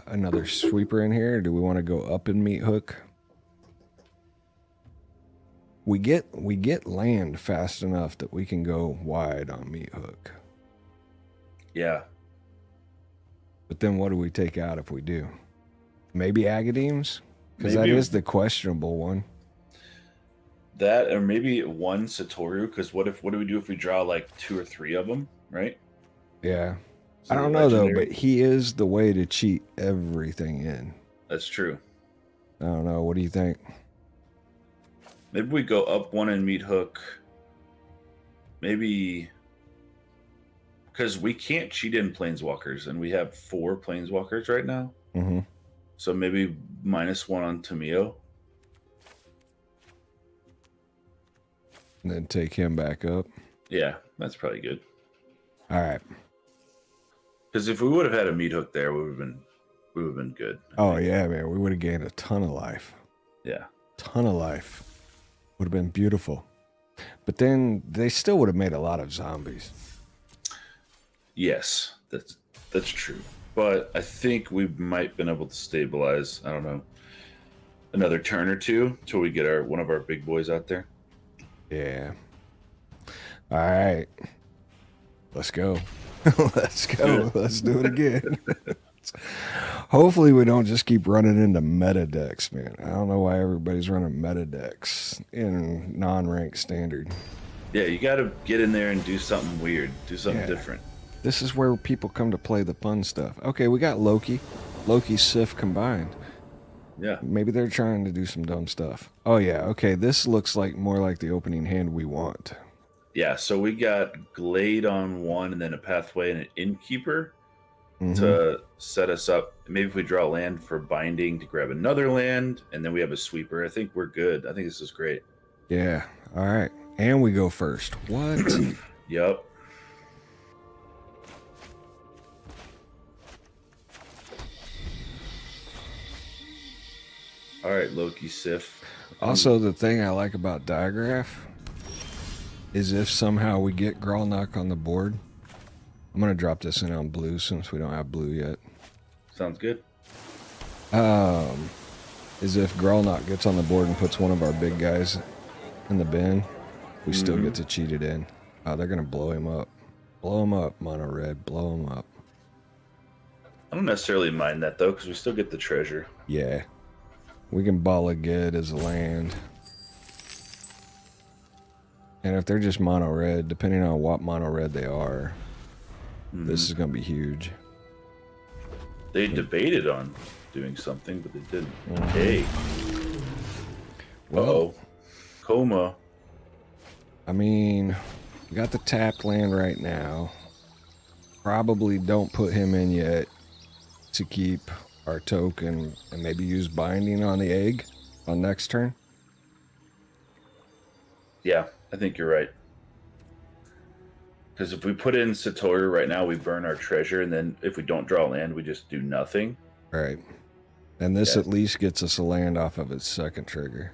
another sweeper in here, or do we want to go up and meet hook? We get land fast enough that we can go wide on meat hook. Yeah. But then what do we take out if we do? Maybe Agadeems? Because that Maybe- is the questionable one. That, or maybe 1 Satoru, because what do we do if we draw like 2 or 3 of them, right? Yeah. So I don't know though, legendary- but he is the way to cheat everything in. That's true. I don't know. What do you think? Maybe we go up 1 and meet hook. Maybe because we can't cheat in planeswalkers, and we have 4 planeswalkers right now. Mm-hmm. So maybe -1 on Tamio. And then take him back up. Yeah, that's probably good. All right. Because if we would have had a meat hook there, we would have been good. Oh yeah, man. We would have gained a ton of life. Yeah. Ton of life. Would have been beautiful. But then they still would have made a lot of zombies. Yes, that's true. But I think we might have been able to stabilize, I don't know, another turn or 2 till we get one of our big boys out there. Yeah. All right. Let's go. Let's go. Let's do it again. Hopefully we don't just keep running into meta decks, man. I don't know why everybody's running meta decks in non-ranked standard. Yeah, you got to get in there and do something weird. Do something different. This is where people come to play the fun stuff. Okay, we got Loki. Loki, Sif combined. Yeah. Maybe they're trying to do some dumb stuff. Oh, yeah. Okay, this looks like more like the opening hand we want. Yeah, so we got Glade on 1 and then a Pathway and an Innkeeper to set us up. Maybe if we draw land for binding to grab another land, and then we have a sweeper. I think we're good. I think this is great. Yeah. All right. And we go first. What? Yep. All right, Loki, Sif. Also, the thing I like about Diagraph is if somehow we get Gralnock on the board, I'm going to drop this in on blue since we don't have blue yet. Sounds good. Is if Gralnock gets on the board and puts one of our big guys in the bin, we still get to cheat it in. Oh, they're going to blow him up. Blow him up, Mono Red. Blow him up. I don't necessarily mind that, though, because we still get the treasure. Yeah. We can Bala Ged as a land. And if they're just mono red, depending on what mono red they are, this is going to be huge. They debated on doing something, but they didn't. Hey. Well, Coma. I mean, we got the tapped land right now. Probably don't put him in yet to keep our token and maybe use binding on the egg on next turn. Yeah, I think you're right. Because if we put in Satoru right now, we burn our treasure, and then if we don't draw land, we just do nothing. Right. And this at least gets us a land off of its second trigger.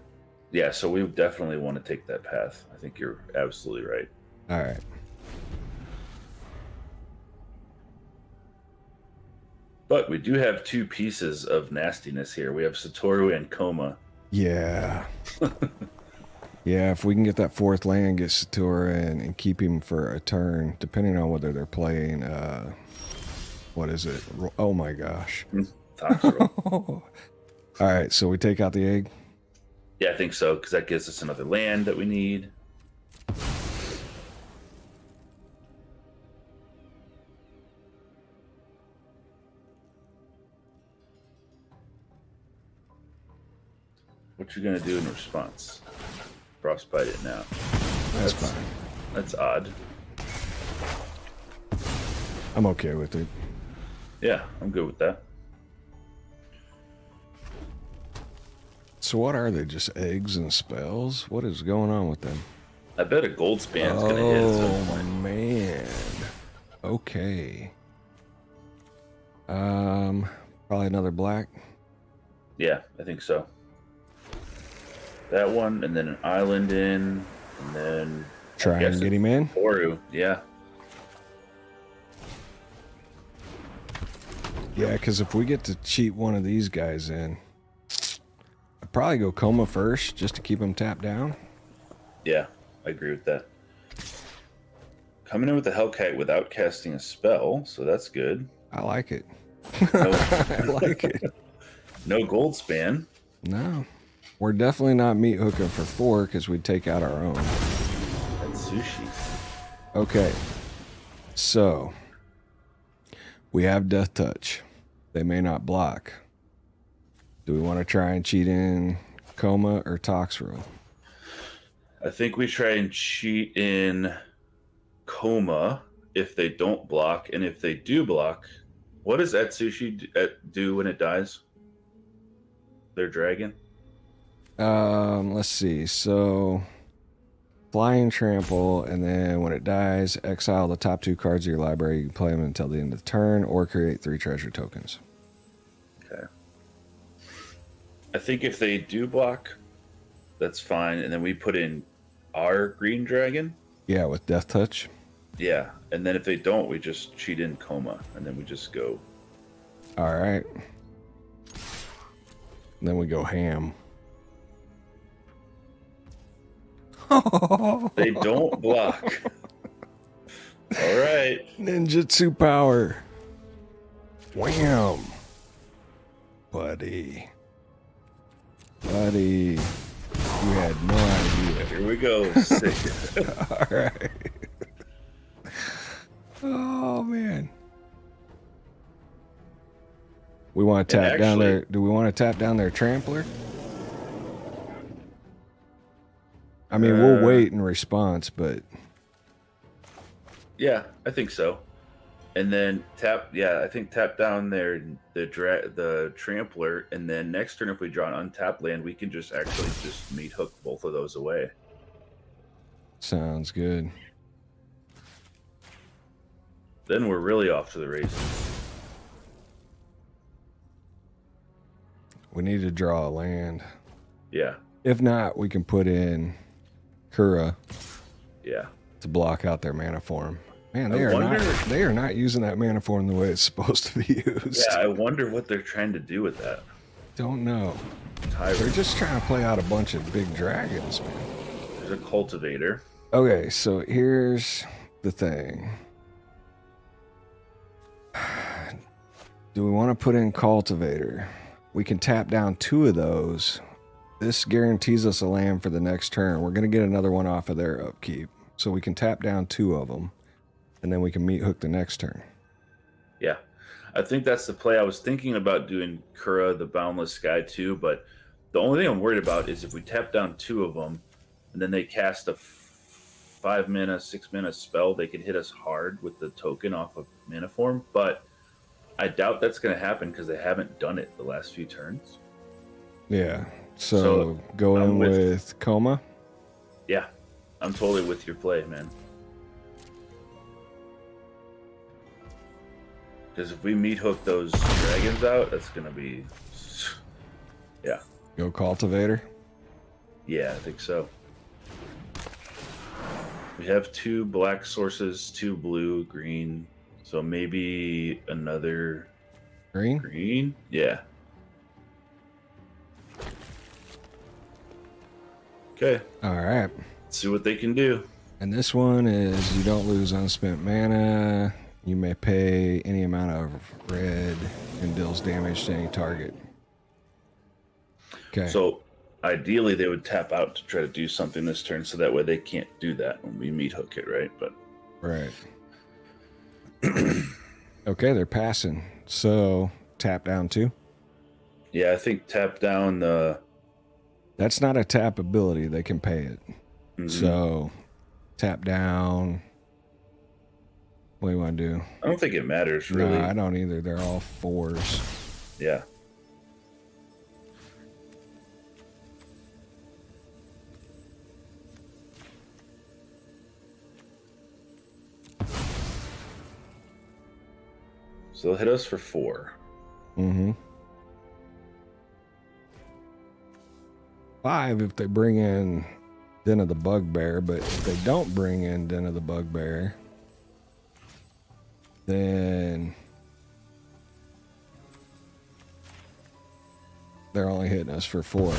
Yeah, so we definitely want to take that path. I think you're absolutely right. All right. But we do have two pieces of nastiness here. We have Satoru and Coma. Yeah. Yeah, if we can get that fourth land, get Satoru in, and keep him for a turn, depending on whether they're playing, what is it? Oh my gosh. Toxrill. All right, so we take out the egg? Yeah, I think so, because that gives us another land that we need. What you gonna do in response? Frostbite it now. That's fine. That's odd. I'm okay with it. Yeah, I'm good with that. So what are they? Just eggs and spells? What is going on with them? I bet a gold span's gonna hit at some Oh point. man. Okay. Probably another black. Yeah, I think so. That one, and then an island in, and then Try and get him in. Toru, yeah. Yeah, because if we get to cheat one of these guys in, I'd probably go Coma first just to keep him tapped down. Yeah, I agree with that. Coming in with the Hellkite without casting a spell, so that's good. I like it. No, I like it. no gold span. No. We're definitely not meat hooking for 4 because we'd take out our own. That's sushi. Okay. So, we have Death Touch. They may not block. Do we want to try and cheat in Coma or Toxrill? I think we try and cheat in Coma if they don't block, and if they do block, what does Atsushi do when it dies? Their dragon? Let's see. So, Flying Trample, and then when it dies, exile the top 2 cards of your library. You can play them until the end of the turn, or create 3 treasure tokens. Okay. I think if they do block, that's fine, and then we put in our green dragon. Yeah, with Death Touch. Yeah, and then if they don't, we just cheat in Coma, and then we just go. All right. Then we go ham. They don't block. All right. Ninjutsu power. Wham. Buddy. Buddy. You had no idea. Here we go. Sick. All right. Oh, man. We want to tap down their... Do we want to tap down their trampler? I mean, we'll wait in response, but... Yeah, I think so. And then tap... Yeah, I think tap down the trampler, and then next turn if we draw an untapped land, we can just actually just meat hook both of those away. Sounds good. Then we're really off to the races. We need to draw a land. Yeah. If not, we can put in Kura Yeah. to block out their mana form. Man, they are not using that mana form the way it's supposed to be used. Yeah, I wonder what they're trying to do with that. Don't know. Tyrant. They're just trying to play out a bunch of big dragons, man. There's a cultivator. Okay, so here's the thing. Do we want to put in cultivator? We can tap down 2 of those. This guarantees us a land for the next turn. We're going to get another one off of their upkeep. So we can tap down 2 of them, and then we can meat hook the next turn. Yeah. I think that's the play. I was thinking about doing Kura, the Boundless Sky, too, but the only thing I'm worried about is if we tap down 2 of them, and then they cast a 5-mana, 6-mana spell, they could hit us hard with the token off of mana form, but I doubt that's going to happen because they haven't done it the last few turns. Yeah. So go in with Coma. Yeah. I'm totally with your play, man. Because if we meat hook those dragons out, that's gonna be, yeah. Go cultivator. Yeah, I think so. We have 2 black sources, 2 blue, green. So maybe another Green. green. Yeah. Okay. All right. Let's see what they can do. And this one is you don't lose unspent mana. You may pay any amount of red and deals damage to any target. Okay. So ideally they would tap out to try to do something this turn, so that way they can't do that when we meat hook it, right? But right. Okay, they're passing. So tap down 2. yeah, I think tap down the. That's not a tap ability. They can pay it. So tap down. What do you want to do? I don't think it matters really. No, I don't either. They're all 4s. Yeah. So they'll hit us for 4. Mm-hmm. 5 if they bring in Den of the Bugbear, but if they don't bring in Den of the Bugbear, then they're only hitting us for 4.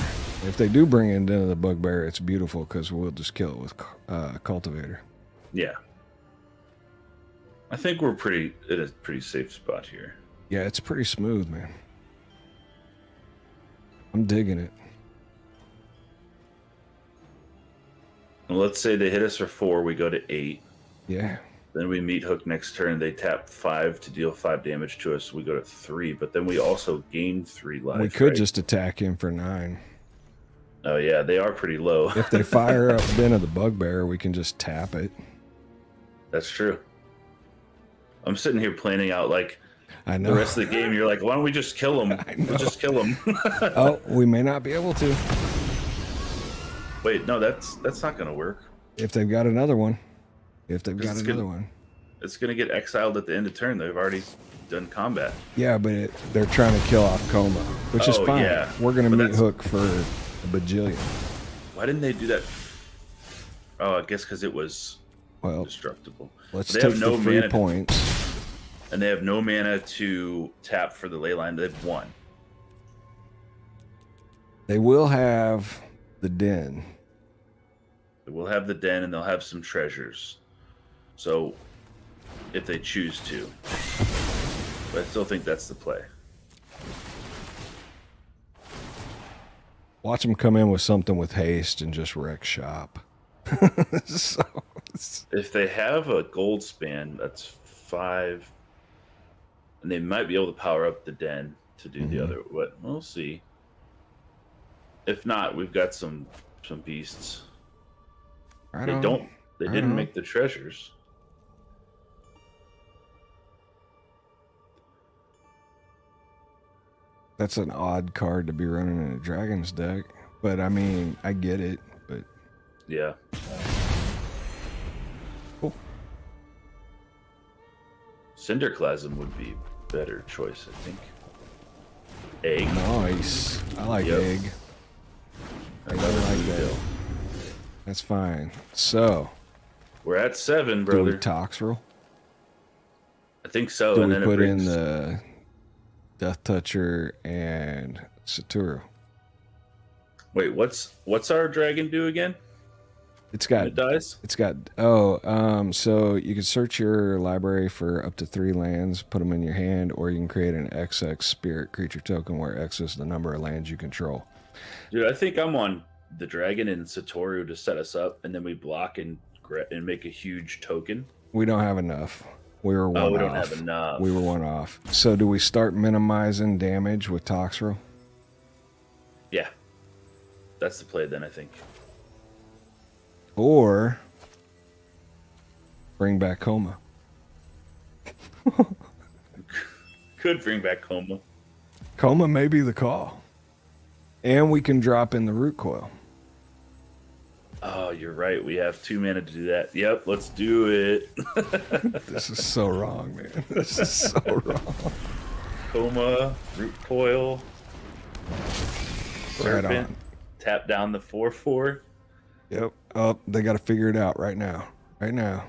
If they do bring in Den of the Bugbear, it's beautiful because we'll just kill it with Cultivator. Yeah. I think we're in a pretty safe spot here. Yeah, it's pretty smooth, man. I'm digging it. Well, let's say they hit us for 4, we go to 8. Yeah. Then we meat hook next turn. They tap 5 to deal 5 damage to us. We go to 3, but then we also gain 3 life. We could right? just attack him for 9. Oh yeah, they are pretty low. If they fire up Den of the Bugbear, we can just tap it. That's true. I'm sitting here planning out like I know. the rest of the game. You're like, why don't we just kill him? We'll just kill him. Oh, we may not be able to. Wait, no, that's not gonna work. If they've got another one. If they've got It's another gonna- one. It's gonna get exiled at the end of turn. They've already done combat. Yeah, but they're trying to kill off Coma, which is Oh, fine. yeah. We're going to But meet that's- Hook for a bajillion. Why didn't they do that? Oh, I guess because it was Well, destructible. let's They take have no the free mana. points. And they have no mana to tap for the ley line. They have 1. They will have the Den. We'll have the den, and they'll have some treasures. So, if they choose to. But I still think that's the play. Watch them come in with something with haste and just wreck shop. So, If they have a gold span, that's 5. And they might be able to power up the den to do the other. But we'll see. If not, we've got some beasts. I They don't. They I didn't don't. make the treasures. That's an odd card to be running in a Dragon's deck. But I mean, I get it. But Yeah. oh, Cinderclasm would be a better choice, I think. Egg. nice. I like Yep. egg. I Another like blue that. bill. That's fine. So, We're at 7, do we brother. Toxrill? I think so. Do and we then put it in brings... the Death Toucher and Satoru? Wait, what's our dragon do again? It's got It dies? It's got so you can search your library for up to 3 lands, put them in your hand, or you can create an XX spirit creature token where X is the number of lands you control. Dude, I think I'm on the dragon and Satoru to set us up, and then we block and make a huge token. We don't have enough. We were one Oh, we off. don't have enough. We were one off. So do we start minimizing damage with Toxrill? Yeah. That's the play then, I think. Or bring back Coma? Could bring back Coma. Coma may be the call. And we can drop in the root coil. Oh, you're right. We have 2 mana to do that. Yep, let's do it. This is so wrong, man. This is so wrong. Coma, Root Coil, Right Serpent, on. tap down the 4/4. Yep. Oh, they got to figure it out right now. Right now.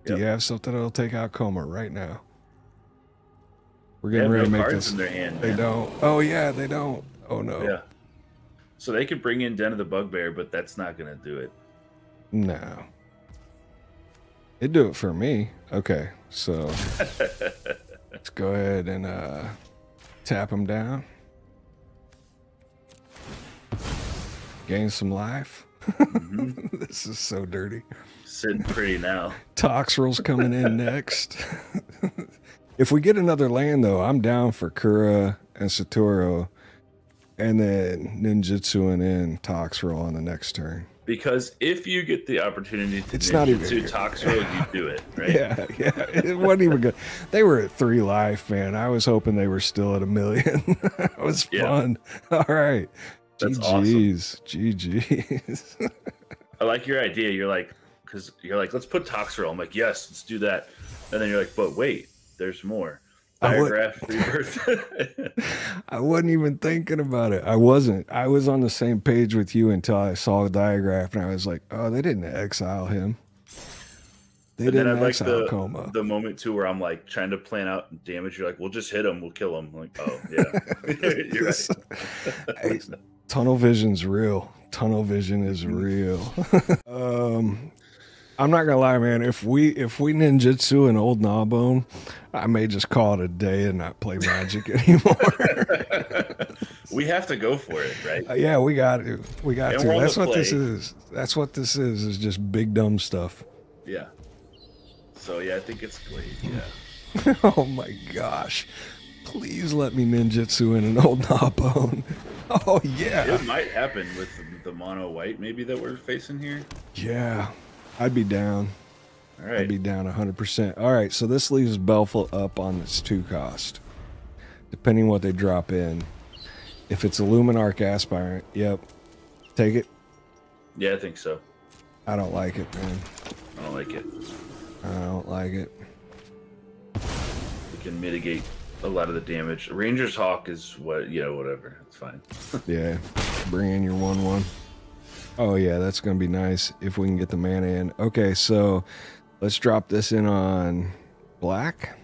Do Yep. you have something that'll take out Coma right now? We're They getting have ready no to make cards this. in their hand. They man. don't. Oh yeah, they don't. Oh no. Yeah. So they could bring in Den of the Bugbear, but that's not going to do it. No. It'd do it for me. Okay, so let's go ahead and tap them down. Gain some life. Mm-hmm. This is so dirty. Sitting pretty now. Toxrill's coming in next. If we get another land, though, I'm down for Kura and Satoru, and then Ninjutsu and then Toxrill on the next turn. Because if you get the opportunity to It's not even Ninjutsu good. Toxrill, you do it, right? Yeah, it wasn't even good. They were at 3 life, man. I was hoping they were still at 1 million. It was fun. All right. That's GG's. GG's. I like your idea. You're like, because you're like, let's put Toxrill. I'm like, yes, let's do that. And then you're like, but wait, there's more. Diagraph rebirth. I wasn't even thinking about it. I wasn't. I was on the same page with you until I saw the diagraph, and I was like, oh, they didn't exile him. They And then didn't I like exile Coma. the moment too where I'm like trying to plan out damage. You're like, we'll just hit him, we'll kill him. I'm like, oh yeah, you're right. Hey, tunnel vision's real. Tunnel vision is real. I'm not gonna lie, man. If we ninjutsu an old Gnawbone, I may just call it a day and not play Magic anymore. We have to go for it, right? Yeah, we got to. We got And to. we're on That's the what this play. is. That's what this is just big dumb stuff. Yeah. So yeah, I think it's great. Yeah. Oh my gosh. Please let me ninjutsu in an old Gnawbone. Oh yeah. It might happen with the mono white maybe that we're facing here. Yeah. I'd be down. All right. I'd be down 100%. All right, so this leaves Belful up on its 2 cost. Depending what they drop in. If it's a Luminarch Aspirant, yep. Take it. Yeah, I think so. I don't like it, man. I don't like it. I don't like it. We can mitigate a lot of the damage. Ranger's Hawk is what, whatever. It's fine. Yeah. Bring in your 1/1. Oh yeah, that's gonna be nice if we can get the mana in. Okay, so let's drop this in on black.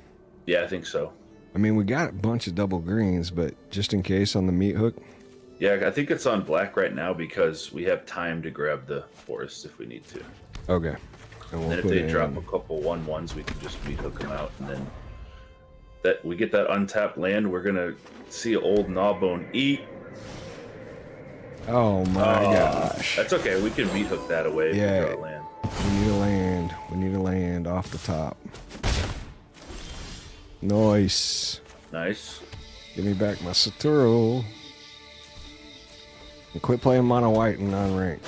Yeah, I think so. I mean, we got a bunch of double greens, but just in case on the meat hook. Yeah, I think it's on black right now because we have time to grab the forest if we need to. Okay. And we'll And if put they in- drop a couple 1/1s, we can just meat hook them out, and then that we get that untapped land. We're gonna see old Gnawbone eat. Oh my gosh. That's okay. We can meat hook that away if Yeah. we draw land. We need a land. We need a land off the top. Nice. Nice. Give me back my Satoru. And quit playing mono white and non-ranked.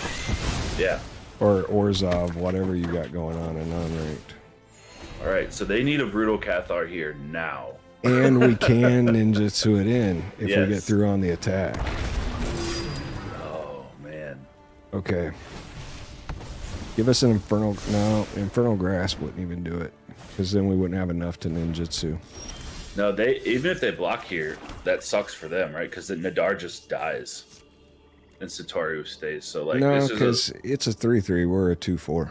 Yeah. Or Orzhov, whatever you got going on in non-ranked. All right. So they need a brutal Cathar here now. And we can ninjutsu it in if we get Yes. through on the attack. Oh man. Okay. Give us an Infernal... No, Infernal Grasp wouldn't even do it. Because then we wouldn't have enough to ninjutsu. No, they even if they block here, that sucks for them, right? Because then Nadar just dies, and Satoru stays. So like, No, this is because it's a 3/3. We're a 2/4.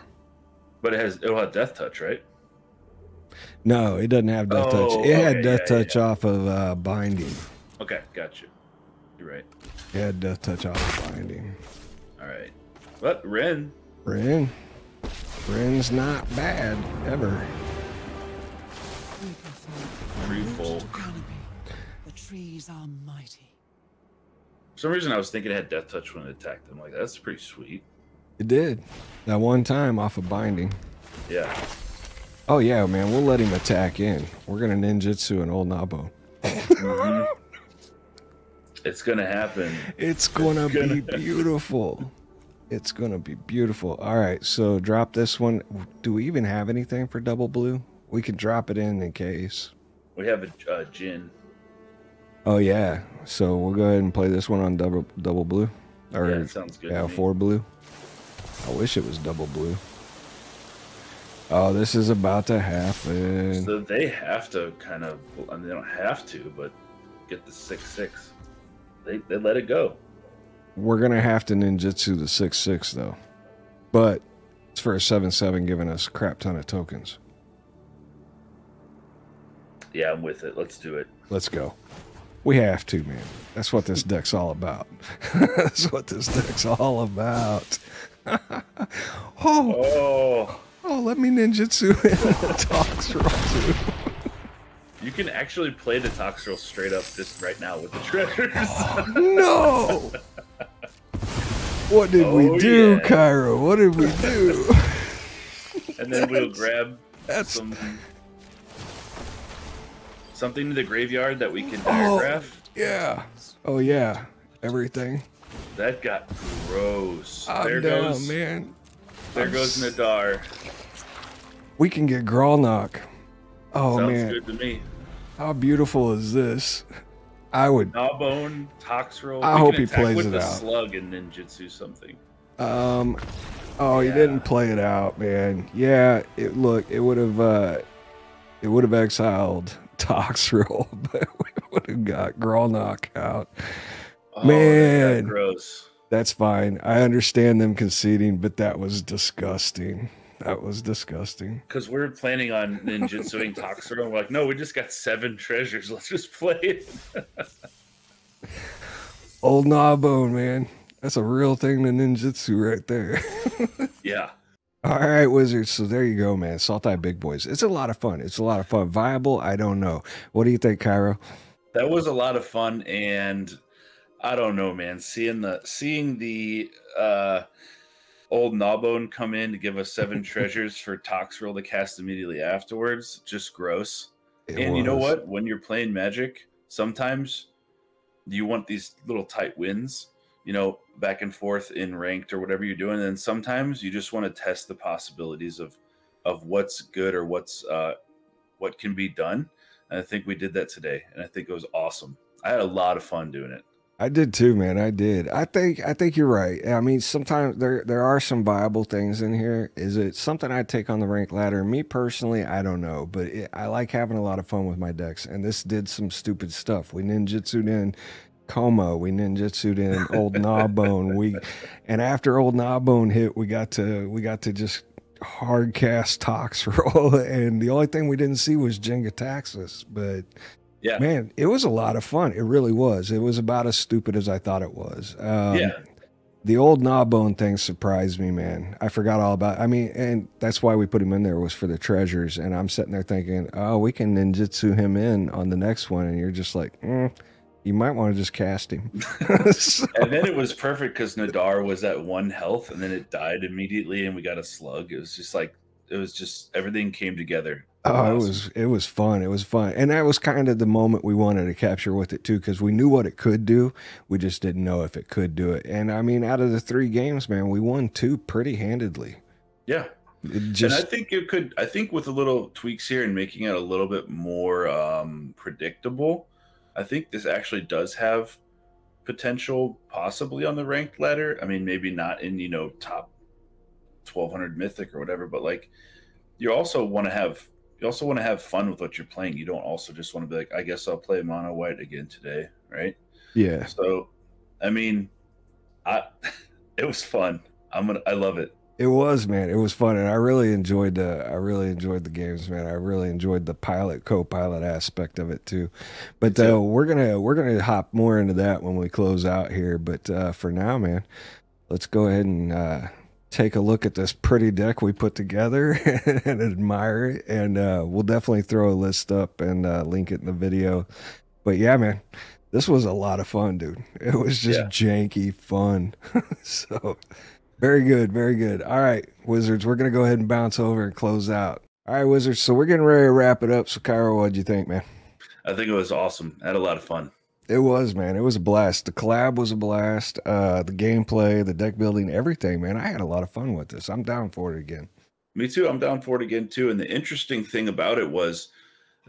but it'll have Death Touch, right? No, it doesn't have Death Oh, Touch. It had okay, Death yeah, Touch off of Binding. Okay, got you. You're right. It had Death Touch off of Binding. All right, but Ren. Ren's not bad, ever. Tree folk. The trees are mighty. For some reason, I was thinking it had Death Touch when it attacked. I'm like, that's pretty sweet. It did. That one time off of Binding. Yeah. Oh, yeah, man. We'll let him attack in. We're going to ninjutsu an old Gnawbone. It's gonna happen. It's going to be beautiful. It's going to be beautiful. All right, so drop this one. Do we even have anything for double blue? We could drop it in case. We have a Jin. Oh, yeah. So we'll go ahead and play this one on double blue. Or, Yeah, sounds good yeah, to me. 4 blue. I wish it was double blue. Oh, this is about to happen. So they have to kind of, I mean, they don't have to, but get the 6/6. They let it go. We're going to have to ninjutsu the 6/6 though. But it's for a 7/7 giving us a crap ton of tokens. Yeah, I'm with it. Let's do it. Let's go. We have to, man. That's what this deck's all about. That's what this deck's all about. Oh, let me ninjutsu and Toxrill too. You can actually play the Toxrill straight up just right now with the treasures. Oh, no! What did we do, yeah. Cairo? What did we do? And then we'll grab something in the graveyard that we can diagraph. Yeah. Oh, yeah. Everything. That got gross. I'm down, man. There goes Nadar. We can get Gralnock. Oh, Sounds man. good to me. How beautiful is this? I would. Gnawbone, Toxrill. I hope he plays with it the out. slug and ninjutsu something. Oh, he didn't play it out, man. Yeah, it would have exiled Toxrill, but we would have got Gralnock out. Oh, man, that got gross. That's fine. I understand them conceding, but that was disgusting. That was disgusting. Because we're planning on ninjutsuing Toxrill. We're like, no, we just got 7 treasures. Let's just play it. Old Gnawbone, man. That's a real thing to ninjutsu right there. Yeah. All right, Wizards. So there you go, man. Sultai Big Boys. It's a lot of fun. It's a lot of fun. Viable? I don't know. What do you think, Cairo? That was a lot of fun, and I don't know, man. Seeing the old Gnawbone come in to give us 7 treasures for Toxrill to cast immediately afterwards, just gross. You know what? When you're playing Magic, sometimes you want these little tight wins, you know, back and forth in ranked or whatever you're doing. And sometimes you just want to test the possibilities of what's good or what can be done. And I think we did that today, and I think it was awesome. I had a lot of fun doing it. I did too, man. I did. I think you're right. I mean, sometimes there are some viable things in here. Is it something I'd take on the rank ladder? Me personally, I don't know, but I like having a lot of fun with my decks. And this did some stupid stuff. We ninjutsu'd in Coma. We ninjutsu'd in Old Gnawbone. And after Old Gnawbone hit, we got to just hard cast Toxrill. And the only thing we didn't see was Jin Gitaxias, but. Yeah, man, it was a lot of fun. It really was. It was about as stupid as I thought it was. Yeah. The old Gnawbone thing surprised me, man. I forgot all about it. I mean, and that's why we put him in there, was for the treasures. And I'm sitting there thinking, oh, we can ninjutsu him in on the next one. And you're just like, you might want to just cast him. And then it was perfect because Nadar was at 1 health and then it died immediately and we got a slug. It was just everything came together. Oh, awesome. it was fun. It was fun. And that was kind of the moment we wanted to capture with it too, because we knew what it could do. We just didn't know if it could do it. And I mean, out of the 3 games, man, we won 2 pretty handedly. Yeah. And I think it could, I think with a little tweaks here and making it a little bit more predictable, I think this actually does have potential possibly on the ranked ladder. I mean, maybe not in, top 1200 mythic or whatever, but like you also want to have fun with what you're playing. You don't also just want to be like, I guess I'll play mono white again today, right? Yeah. So, I mean, it was fun. I love it. It was, man. It was fun, and I really enjoyed the games, man. I really enjoyed the co-pilot aspect of it too. But we're gonna hop more into that when we close out here. But for now, man, let's go ahead and take a look at this pretty deck we put together and admire it. And we'll definitely throw a list up and link it in the video. But yeah, man, this was a lot of fun, dude. It was just janky fun. So very good, very good. All right, Wizards, we're going to go ahead and bounce over and close out. All right, Wizards, so we're getting ready to wrap it up. So, Cairo, what'd you think, man? I think it was awesome. I had a lot of fun. It was, man. It was a blast. The collab was a blast. The gameplay, the deck building, everything, man. I had a lot of fun with this. I'm down for it again. Me too. I'm down for it again, too. And the interesting thing about it is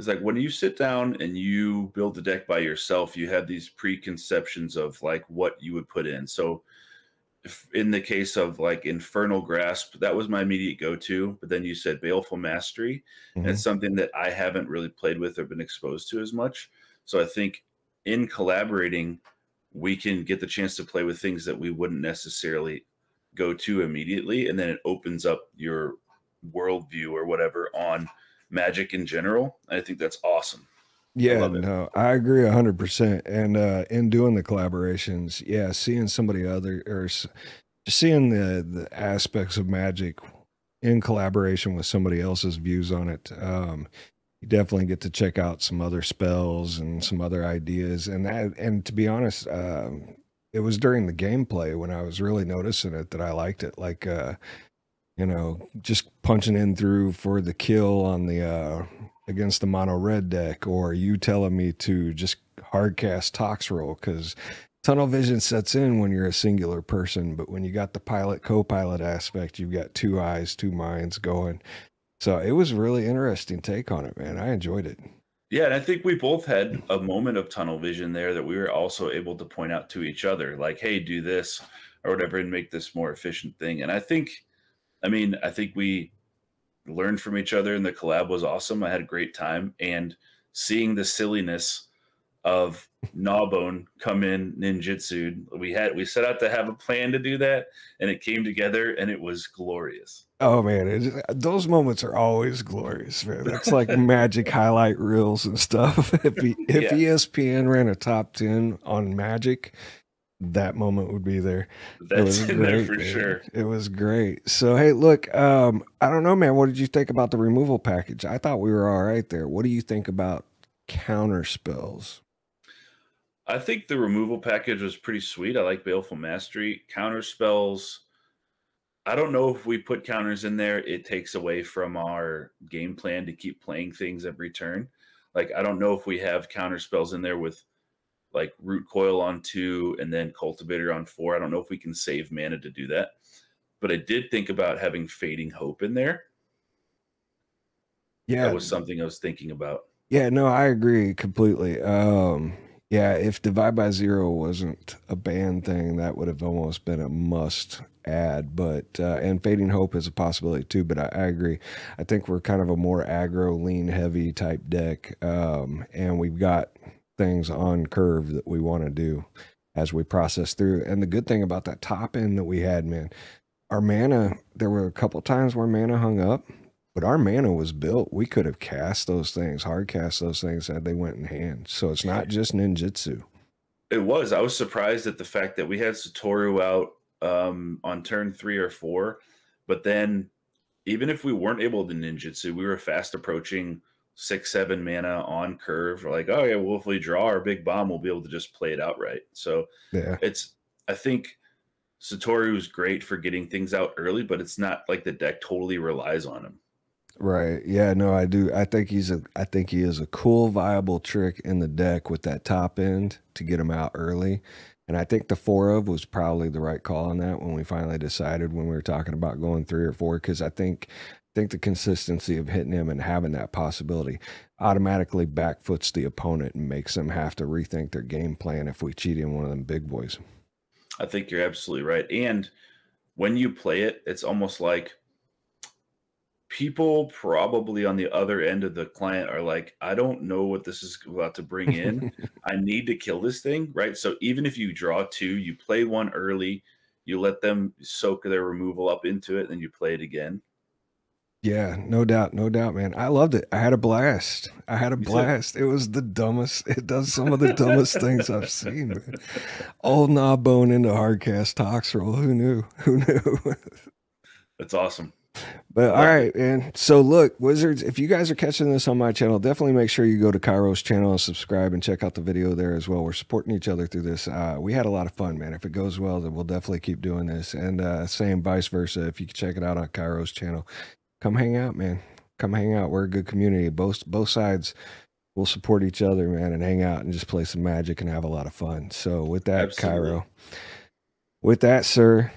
like when you sit down and you build the deck by yourself, you have these preconceptions of like what you would put in. So in the case of like Infernal Grasp, that was my immediate go-to. But then you said Baleful Mastery, and it's something that I haven't really played with or been exposed to as much. So I think in collaborating, we can get the chance to play with things that we wouldn't necessarily go to immediately, and then it opens up your worldview or whatever on Magic in general. I think that's awesome. Yeah, no, I agree 100%. And in doing the collaborations, yeah, seeing somebody other or just seeing the aspects of Magic in collaboration with somebody else's views on it, you definitely get to check out some other spells and some other ideas. And to be honest, it was during the gameplay when I was really noticing it that I liked it. Like, you know, just punching in through for the kill on the against the mono red deck, or you telling me to just hard cast Toxrill, because tunnel vision sets in when you're a singular person, but when you got the pilot co-pilot aspect, you've got two eyes, two minds going. So it was a really interesting take on it, man. I enjoyed it. Yeah, and I think we both had a moment of tunnel vision there that we were also able to point out to each other, like, hey, do this or whatever and make this more efficient thing. And I think we learned from each other, and the collab was awesome. I had a great time, and seeing the silliness of Gnawbone come in ninjutsu'd, we set out to have a plan to do that, and it came together, and it was glorious. Oh man, those moments are always glorious, man. That's like Magic highlight reels and stuff. If ESPN ran a top 10 on Magic, that moment would be there. That's in there for sure. It was great. So hey, look, I don't know, man. What did you think about the removal package? I thought we were all right there. What do you think about counter spells? I think the removal package was pretty sweet. I like Baleful Mastery. Counter spells, I don't know if we put counters in there, it takes away from our game plan to keep playing things every turn. Like, I don't know if we have counter spells in there with like Root Coil on 2 and then Cultivator on 4. I don't know if we can save mana to do that. But I did think about having Fading Hope in there. Yeah. That was something I was thinking about. Yeah, no, I agree completely. Yeah, if Divide by Zero wasn't a banned thing, that would have almost been a must add. But and Fading Hope is a possibility too. But I agree. I think we're kind of a more aggro, lean, heavy type deck, and we've got things on curve that we want to do as we process through. And the good thing about that top end that we had, man, our mana, there were a couple times where mana hung up, but our mana was built. We could have cast those things, hard cast those things had they went in hand. So it's not just ninjutsu. It was. I was surprised at the fact that we had Satoru out on turn 3 or 4, but then even if we weren't able to ninjutsu, we were fast approaching 6-7 mana on curve. We're like, oh yeah, well, if we draw our big bomb, we'll be able to just play it outright. So yeah, I think Satoru is great for getting things out early, but it's not like the deck totally relies on him. Right. Yeah, no, I do. I think he is a cool, viable trick in the deck with that top end to get him out early. And I think the 4 of was probably the right call on that when we finally decided when we were talking about going 3 or 4, because I think the consistency of hitting him and having that possibility automatically backfoots the opponent and makes them have to rethink their game plan if we cheat in one of them big boys. I think you're absolutely right. And when you play it, it's almost like people probably on the other end of the client are like, I don't know what this is about to bring in. I need to kill this thing, right? So even if you draw 2, you play 1 early, you let them soak their removal up into it, and then you play it again. Yeah, no doubt, man. I loved it. I had a blast. It was the dumbest. It does some of the dumbest things I've seen, man. Old Gnawbone into hardcast Toxrill. Who knew? That's awesome. But all right, man. So look, Wizards, if you guys are catching this on my channel, definitely make sure you go to Kairo's channel and subscribe and check out the video there as well. We're supporting each other through this. We had a lot of fun, man. If it goes well, then we'll definitely keep doing this. And same vice versa. If you can check it out on Kairo's channel, come hang out, man. Come hang out. We're a good community. Both sides will support each other, man, and hang out and just play some Magic and have a lot of fun. So with that, absolutely. Kairo, with that, sir,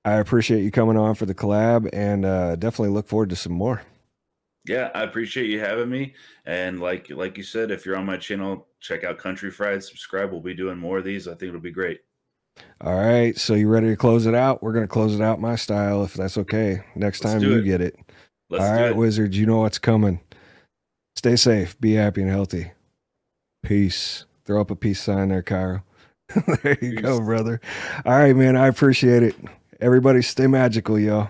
I appreciate you coming on for the collab, and definitely look forward to some more. Yeah, I appreciate you having me. And like you said, if you're on my channel, check out Country Fried, subscribe. We'll be doing more of these. I think it'll be great. All right, so you ready to close it out? We're going to close it out my style, if that's okay. Next Let's time do you it. get it. Let's All do right, it. Wizards, you know what's coming. Stay safe, be happy and healthy. Peace. Throw up a peace sign there, Cairo. There you go, Peace. brother. All right, man, I appreciate it. Everybody stay magical, y'all.